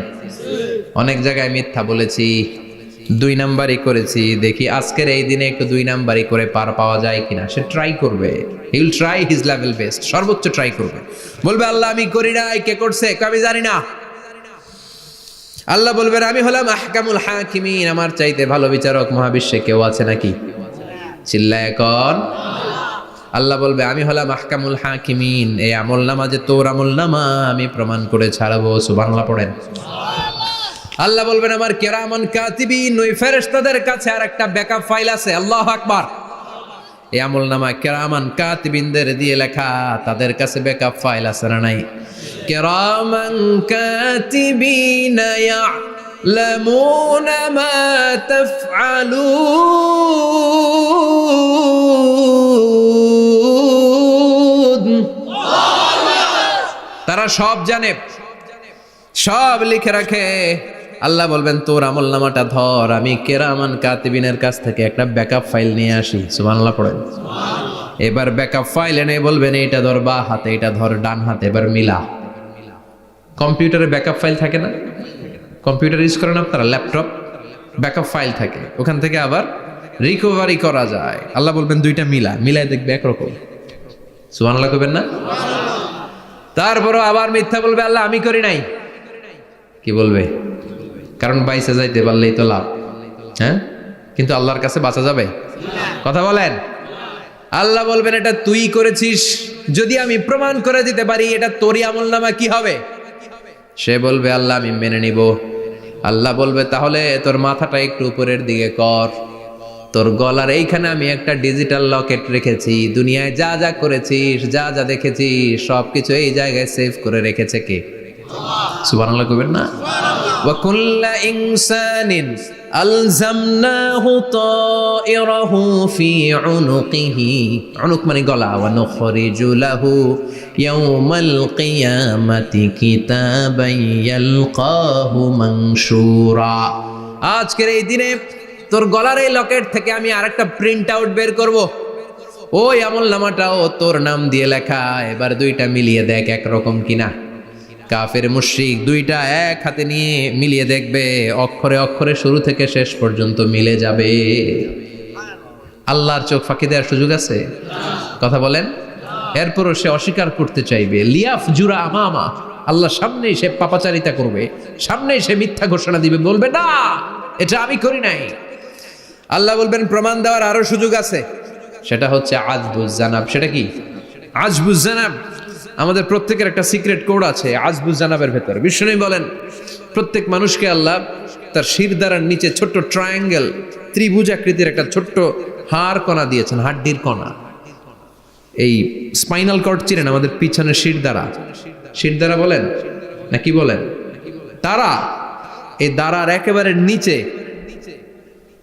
অনেক জায়গায় মিথ্যা বলেছি, 2 নাম্বারই করেছি, দেখি আজকের এই দিনে একটু 2 নাম্বারই করে পার পাওয়া যায় কিনা। সে ট্রাই করবে, he will try his level best, সর্বোচ্চ ট্রাই করবে। বলবে আল্লাহ আমি করি নাই, কে করছে? আমি জানি না। আল্লাহ বলবেন আমি হলাম আহকামুল হাকিমিন, আমার চাইতে ভালো বিচারক মহাবিশ্বে কেউ আছে নাকি? চিল্লায় এখন। আল্লাহ বলবে আমি হলাম আহকামুল হাকিমিন, এই আমলনামা যে তোর আমলনামা আমি প্রমাণ করে ছাড়াবো। সুবহানাল্লাহ পড়েন। আল্লাহ বলবেন আমার কিরামান কাতিবিন, ওই ফেরেশতাদের কাছে আর একটা ব্যাকআপ ফাইল আছে। আল্লাহু আকবার। এই আমলনামা কিরামান কাতিবিনদের দিয়ে লেখা, তাদের কাছে ব্যাকআপ ফাইল আছে না নাই? কিরামান কাতিবিন ইয়ালামুনা মা তাফআলুন। তারা সব জানে, সব লিখে রাখে। আল্লাহ বলবেন তোর আমলনামাটা ধর, আমি কেরামান কাতিবিনের কাছ থেকে একটা ব্যাকআপ ফাইল নিয়ে আসি। সুবহানাল্লাহ পড়েন। এবার ব্যাকআপ ফাইল এনে বলবেন এটা ধর বা হাতে, এটা ধর ডান হাতে, এবার মিলা। কম্পিউটারে ব্যাকআপ ফাইল থাকে না? কম্পিউটার ইউজ করেন আপনারা, ল্যাপটপ, ব্যাকআপ ফাইল থাকে, ওখান থেকে আবার রিকভারি করা যায়। আল্লাহ বলবেন দুইটা মিলা, মিলাই দেখবে একরকম। সুবহানাল্লাহ কইবেন না? তারপরও আবার মিথ্যা বলবে, আল্লাহ আমি করি নাই। কি বলবে? কারণ বাইসে যাইতে পারলেই তো লাভ, হ্যাঁ? কিন্তু আল্লাহর কাছে বাঁচা যাবে? কথা বলেন। আল্লাহ বলবেন এটা তুই করেছিস, যদি আমি প্রমাণ করে দিতে পারি এটা তোরই আমলনামা, কি হবে? সে বলবে আল্লাহ আমি মেনে নিব। আল্লাহ বলবে তাহলে তোর মাথাটা একটু উপরের দিকে কর, তোর গলার এইখানে আমি একটা ডিজিটাল লকেট রেখেছি, দুনিয়ায় যা যা করেছিস, যা যা দেখেছিস সবকিছু এই জায়গায় সেভ করে রেখেছে কে? সুবহানাল্লাহ কইবেন না? ওয়া কুল্লা ইনসানিন আলজামনাহু তায়রাহু ফি উনুকিহি, উনুক মানে গলা, ওয়া নুখরিজু লাহু ইয়াউমাল কিয়ামাতি কিতাবান ইয়ালকাহু মানশুরা। আজকের এই দিনে তোর গলার এই লকেট থেকে আমি আরেকটা প্রিন্ট আউট বের করব, ওই আমলনামাটাও তোর নাম দিয়ে লেখা। এবার দুইটা মিলিয়ে দেখ একরকম কিনা। কাফের মুশরিক দুইটা এক হাতে নিয়ে মিলিয়ে দেখবে, অক্ষরে অক্ষরে শুরু থেকে শেষ পর্যন্ত মিলে যাবে। আল্লাহর চোখ ফাঁকি দেওয়ার সুযোগ আছে? কথা বলেন। এরপরও সে অস্বীকার করতে চাইবে, লিয়াফ জুরা আমামা, আল্লাহ সামনেই সে পাপাচারিতা করবে, সামনেই সে মিথ্যা ঘোষণা দিবে, বলবে না এটা আমি করি নাই। আল্লাহ বলবেন প্রমাণ দেওয়ার আরো সুযোগ আছে, সেটা হচ্ছে আজবুজ জানাব। সেটা কি? আজবুজ জানাব। আমাদের প্রত্যেকের একটা সিক্রেট কোড আছে আজবুজ জানাবের ভেতর। বিষ্ণু বলেন প্রত্যেক মানুষকে আল্লাহ তার শিরদাঁড়ার নিচে ছোট্ট ট্রায়াঙ্গেল, ত্রিভুজ আকৃতির একটা ছোট্ট হাড় কণা দিয়েছেন, হাড্ডির কণা। এই স্পাইনাল কর্ড চিনেন, আমাদের পিছনে শিরদাঁড়া, শিরদাঁড়া বলেন না কি বলেন? তারা, এই দাঁড়ার একেবারে নিচে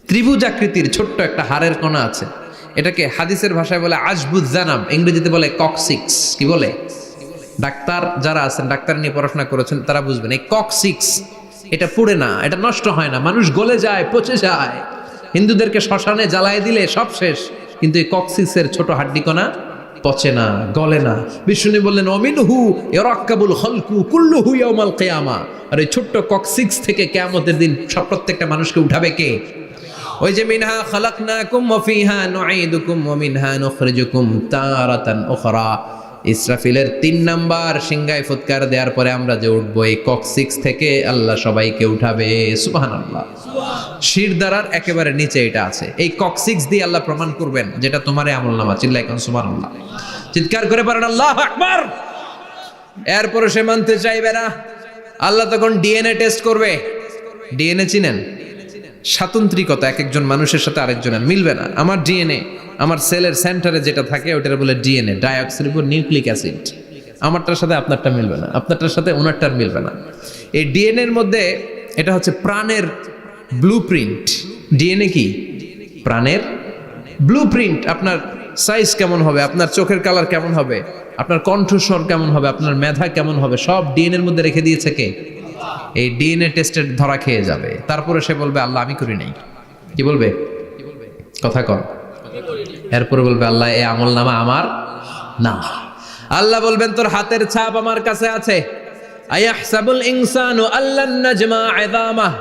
ত্রিভুজ আকৃতির ছোট্ট একটা হাড়ের কণা আছে। এটাকে হাদিসের ভাষায় বলে আজবুজ জানাব, ইংরেজিতে বলে ককসিক্স। কি বলে? ডাক্তার যারা আছেন, ডাক্তার নিয়ে পড়াশোনা করেছেন, তারা বুঝবেন এই ককসিক্স এটা পুড়ে না, এটা নষ্ট হয় না, মানুষ গলে যায়, পচে যায়। হিন্দুদেরকে শ্মশানে জ্বালায় দিলে সব শেষ, কিন্তু এই ককসিক্সের ছোট হাড্ডিকণা পচে না, গলে না। বিষ্ণু বললেন অমিনহু ইয়ারাক্কাবুল খালকু কুল্লুহু ইয়াউমাল কিয়ামা। আর এই ছোট্ট ককসিক্স থেকে কিয়ামতের দিন সব প্রত্যেকটা মানুষকে উঠাবে কে? ওই যে মিনহা খালাকনাকুম ওয়া ফিহা নুঈদুকুম ওয়া মিনহা নুখরিজুকুম তারাতান উখরা। ইসরাফিলের 3 নাম্বার সিংহায় ফুৎকার দেওয়ার পরে আমরা যে উঠবো, এই ককসিক্স থেকে আল্লাহ সবাইকে উঠাবে। সুবহানাল্লাহ। শিরদাঁড়ার একেবারে নিচে এটা আছে। এই ককসিক্স দিয়ে আল্লাহ প্রমাণ করবেন যেটা তোমার আমলনামা। চিল্লায় কোন সুবহানাল্লাহ, চিৎকার করে পারেন আল্লাহু আকবার। এরপরে সে মানতে চাইবে না। আল্লাহ তখন ডিএনএ টেস্ট করবে। ডিএনএ চিনেন? স্বাতন্ত্রিকতা, এক একজন মানুষের সাথে আরেকজনের মিলবে না। আমার ডিএনএ, আমার সেলের সেন্টারে যেটা থাকে ওটার বলে ডিএনএ, ডাইঅক্সিরিবোনিউক্লিক অ্যাসিড। আমারটার সাথে আপনারটা মিলবে না, আপনারটার সাথে ওনারটার মিলবে না। এই ডিএনএ এর মধ্যে এটা হচ্ছে প্রাণের ব্লুপ্রিন্ট। ডিএনএ কি? প্রাণের ব্লুপ্রিন্ট। আপনার সাইজ কেমন হবে, আপনার চোখের কালার কেমন হবে, আপনার কণ্ঠস্বর কেমন হবে, আপনার মেধা কেমন হবে, সব ডিএনএ এর মধ্যে রেখে দিয়েছে কে? এই ডিএনএ টেস্টের ধরা খেয়ে যাবে। তারপরে সে বলবে আল্লাহ আমি করি নাই। কি বলবে? কথা কর। এরপরে বলবে আল্লাহ এই আমলনামা আমার না। আল্লাহ বলবেন তোর হাতের ছাপ আমার কাছে আছে। আয়াহসাবুল ইনসানু আল্লান নাজমা ইযামাহ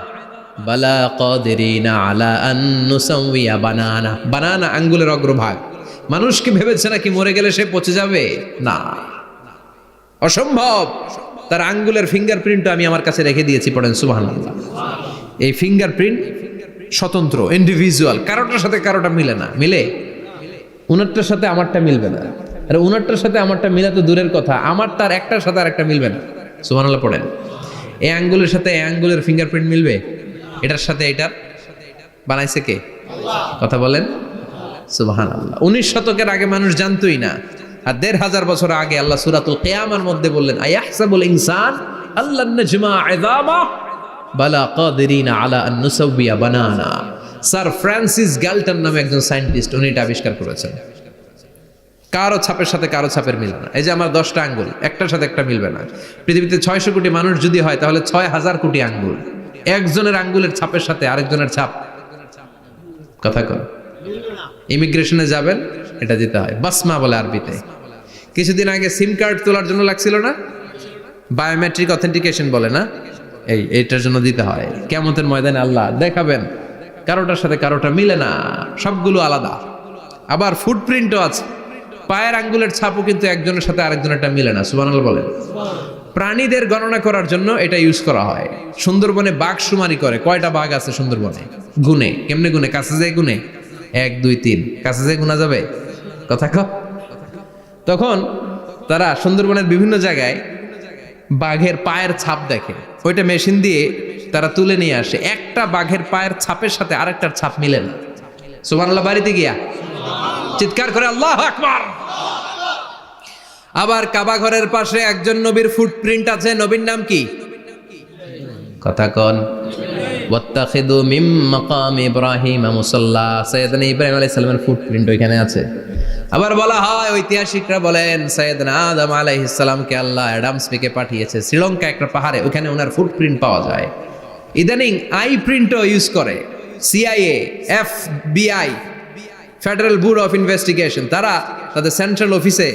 বালা কাদিরিনা আলা আন নুসাওয়িয়া বানানা। বানানা আঙ্গুলের অগ্রভাগ। মানুষ কি ভেবেছে নাকি মরে গেলে সে পচে যাবে? না, অসম্ভব। তার আঙ্গুলের ফিঙ্গারপ্রিন্ট আমি আমার কাছে রেখে দিয়েছি। পড়েন সুবহানাল্লাহ। এই ফিঙ্গারপ্রিন্ট স্বতন্ত্র, ইন্ডিভিজুয়াল, কারোটার সাথে কারোটা মিলে না। মিলে? উনারটার সাথে আমারটা মিলবে না। আর উনারটার সাথে আমারটা মিলা তো দূরের কথা, আমার তার একটার সাথে আর একটা মিলবে না। সুবহানাল্লাহ পড়েন। এই আঙ্গুলের সাথে এই আঙ্গুলের ফিঙ্গারপ্রিন্ট মিলবে? এটার সাথে এটার বানাইছে কে? কথা বলেন সুবহানাল্লাহ। 19 শতকের আগে মানুষ জানতোই না। আর 1500 বছর আগে আল্লাহ সূরাতুল কিয়ামার মধ্যে বললেন আয়াহসাবুল ইনসান আল্লান নাজমা ইযামাহ বালা কাদিরিনা আলা আন নুসাওয়িয়া বানানা। স্যার ফ্রান্সিস গ্যালটন নামে একজন সায়েন্টিস্ট, উনি এটা আবিষ্কার করেছেন। কারো ছাপের সাথে কারো ছাপের মিলে না। এই যে আমার 10টা আঙ্গুল, একটার সাথে একটা মিলবে না। পৃথিবীতে 600 কোটি মানুষ যদি হয় তাহলে 6000 কোটি আঙ্গুল। একজনের আঙ্গুলের ছাপের সাথে আরেকজনের ছাপ কথা কর। ইমিগ্রেশনে যাবেন, এটা দিতে হয়, বাসমা বলে আরবিতে। কিছুদিন আগে সিম কার্ড তোলার জন্য লাগছিল না, বায়োমেট্রিক অথেন্টিকেশন বলে না, এইটার জন্য দিতে হয়। কিয়ামতের ময়দানে আল্লাহ দেখাবেন কারোটার সাথে কারোটা মিলে না, সবগুলো আলাদা। আবার ফুটপ্রিন্টও আছে, পায়ের আঙ্গুলের ছাপও কিন্তু একজনের সাথে আরেকজনেরটা মিলে না। সুবহানাল্লাহ বলেন। প্রাণীদের গণনা করার জন্য এটা ইউজ করা হয়। সুন্দরবনে বাঘ শুমারি করে, কয়টা বাঘ আছে সুন্দরবনে গুনে, কেমনে গুনে? কাছে যায় গুনে, 1 2 3, কাছে যায় গুনা যাবে কথা ক। তখন তারা সুন্দরবনের বিভিন্ন জায়গায় বাঘের পায়ের ছাপ দেখে, ওইটা মেশিন দিয়ে তারা তুলে নিয়ে আসে। একটা বাঘের পায়ের ছাপের সাথে আরেকটার ছাপ মিলে না। সুবহানাল্লাহ। বাড়িতে গিয়া চিৎকার করে আল্লাহু আকবার। আবার কাবা ঘরের পাশে একজন নবীর ফুটপ্রিন্ট আছে। নবীর নাম কি? কথা কন। ওয়াত্তাখিদু মিন মাকাম ইব্রাহিম মুসাল্লা, সাইয়েদনা ইব্রাহিম আলাইহিস সালামের ফুটপ্রিন্ট ওইখানে আছে। আবার বলা হয়, ঐতিহাসিকরা বলেন সাইয়েদনা আদম আলাইহিস সালামকে আল্লাহ অ্যাডাম স্মিথকে পাঠিয়েছে শ্রীলঙ্কা একটা পাহাড়ে, ওখানে ওনার ফুটপ্রিন্ট পাওয়া যায়। ইদানিং আই প্রিন্টও ইউজ করে CIA, FBI, federal bureau of investigation. তারা তাদের সেন্ট্রাল অফিসে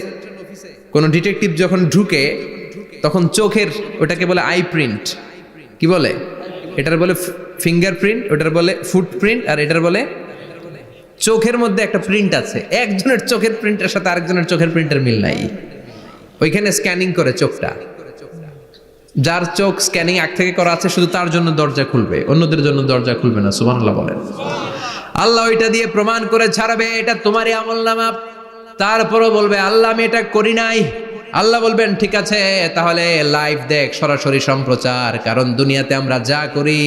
কোনো ডিটেকটিভ যখন ঢুকে তখন চোখের, ওটাকে বলে আই প্রিন্ট, কি বলে? এটার বলে ফিঙ্গারপ্রিন্ট, ওটার বলে ফুটপ্রিন্ট, আর এটার বলে চোখের মধ্যে একটা প্রিন্ট আছে। একজনের চোখের প্রিন্টের সাথে আরেকজনের চোখের প্রিন্টের মিল নাই, ওইখানে স্ক্যানিং করে চোখটা। যার চোখ স্ক্যানিং আগ থেকে করা আছে শুধু তার জন্য দরজা খুলবে, অন্যদের জন্য দরজা খুলবে না। সুবহানাল্লাহ বলেন। আল্লাহ ওইটা দিয়ে প্রমাণ করে ছাড়বে এটা তোমারই আমলনামা। তারপরও বলবে আল্লাহ আমি এটা করি নাই। আল্লাহ বলবেন ঠিক আছে, তাহলে লাইভ দেখ, সরাসরি সম্প্রচার। কারণ দুনিয়াতে আমরা যা করি,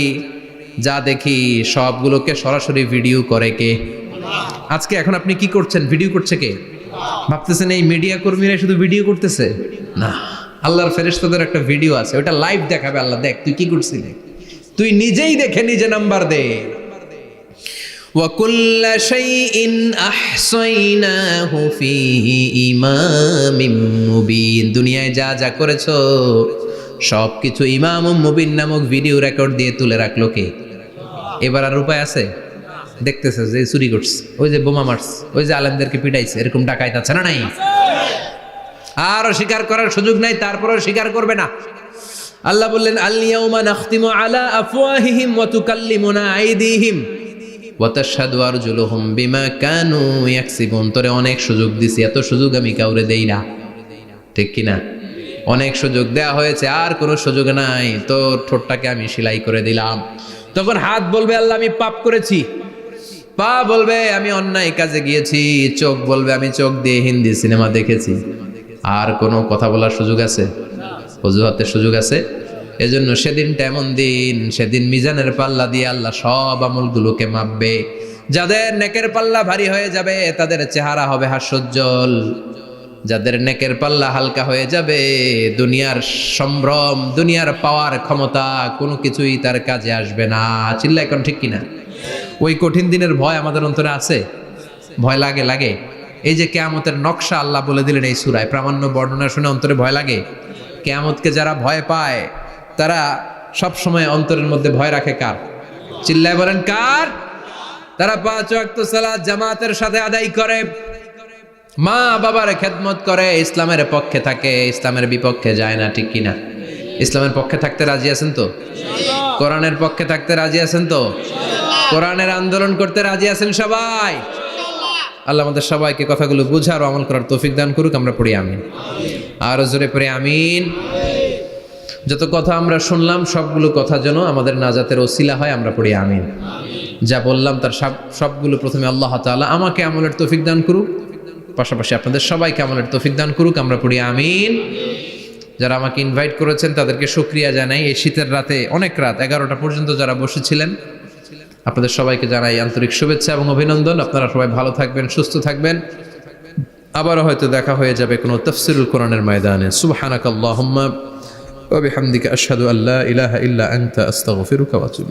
যা দেখি, সবগুলোকে সরাসরি ভিডিও করে কে? আজকে এখন আপনি কি করছেন, ভিডিও করছে কে? ভাবতেছেন এই মিডিয়া কর্মীরা শুধু ভিডিও করতেছে? না, আল্লাহর ফেরেশতাদের একটা ভিডিও আছে, ওটা লাইভ দেখাবে। আল্লাহ দেখ তুই কি করছিলি, তুই নিজেই দেখে নিজে নাম্বার দে। وَكُلَّ شَيْءٍ أَحْصَيْنَاهُ فِي إِمَامٍ مُبِينٍ। দুনিয়ায় যা যা করেছো সবকিছু ইমাম মুবিন নামক ভিডিও রেকর্ড দিয়ে তুলে রাখলো কে? এবার আর উপায় আছে? দেখতেছে যে চুরি করছে, ওই যে বোমা মারছে, ওই যে আলেমদেরকে পিটাইছে, এরকম ডাকাইত আছে না নাই? আর স্বীকার করার সুযোগ নাই, তারপরেও স্বীকার করবে না। আল্লাহ বললেন আল ইয়াউমা নাখতিমু আলা আফওয়াহিহিম ওয়া তুকাল্লিমুনা আইদিহিম ওয়া তাশহাদু আরজুলুহুম বিমা কানু ইয়াকসিবুন। তোরে অনেক সুযোগ দিছি, এত সুযোগ আমি কাউরে দেই না, ঠিক কি না? অনেক সুযোগ দেয়া হয়েছে, আর কোনো সুযোগ নাই, তোর ঠোঁটটাকে আমি সেলাই করে দিলাম। তখন হাত বলবে আল্লাহ আমি পাপ করেছি, পা বলবে আমি অন্যায় কাজে গিয়েছি, চোখ বলবে আমি চোখ দিয়ে হিন্দি সিনেমা দেখেছি। আর কোনো কথা বলার সুযোগ আছে? অজুহাতের সুযোগ আছে? এজন্য সেদিনটা এমন দিন, সেদিন মিজানের পাল্লা দিয়ে আল্লাহ সব আমলগুলোকে মাপবে। যাদের নেকের পাল্লা ভারী হয়ে যাবে তাদের চেহারা হবে হাস্যোজ্জ্বল, যাদের নেকের পাল্লা হালকা হয়ে যাবে দুনিয়ার সম্ভ্রম, দুনিয়ার পাওয়ার ক্ষমতা কোনো কিছুই তার কাজে আসবে না। চিল্লা এখন ঠিক কিনা? ওই কঠিন দিনের ভয় আমাদের অন্তরে আছে? ভয় লাগে? লাগে। এই যে কিয়ামতের নকশা আল্লাহ বলে দিলেন এই সূরায়, প্রামাণ্য বর্ণনা শুনে অন্তরে ভয় লাগে? কিয়ামতকে যারা ভয় পায় তারা সব সময় অন্তরের মধ্যে ভয় রাখে কার? চিল্লায় বলেন কার? তারা 5 ওয়াক্ত সালাত জামাতের সাথে আদায় করে, মা বাবার খেদমত করে, ইসলামের পক্ষে থাকে, ইসলামের বিপক্ষে যায় না, ঠিক কিনা? ইসলামের পক্ষে থাকতে রাজি আছেন তো? কোরআনের পক্ষে থাকতে রাজি আছেন তো? কোরআনের আন্দোলন করতে রাজি আছেন সবাই? আল্লাহ আমাদের সবাইকে কথাগুলো বুঝার ও আমল করার তৌফিক দান করুক। আমরা পড়ি আমিন। আর জোরে পড়ি আমিন। যত কথা আমরা শুনলাম সবগুলো কথা যেন আমাদের নাজাতের ওসিলা হয়, আমরা পড়ি আমিন। যা বললাম তার সবগুলো প্রথমে আল্লাহ তাআলা আমাকে আমলের তৌফিক দান করুক, পাশাপাশি আপনাদের সবাইকে আমলের তৌফিক দান করুক। আমরা পড়ি আমিন। যারা আমাকে ইনভাইট করেছেন তাদেরকে শুকরিয়া জানাই। এই শীতের রাতে, অনেক রাত 11টা পর্যন্ত যারা বসেছিলেন, আপনাদের সবাইকে জানাই আন্তরিক শুভেচ্ছা এবং অভিনন্দন। আপনারা সবাই ভালো থাকবেন, সুস্থ থাকবেন। আবারও হয়তো দেখা হয়ে যাবে কোনো তাফসীরুল কোরআনের ময়দানে। সুবহানাকাল্লাহুম্মা ওয়া বিহামদিকা আশহাদু আল্লা ইলাহা ইল্লা আনতা আস্তাগফিরুকা ওয়া আতুবু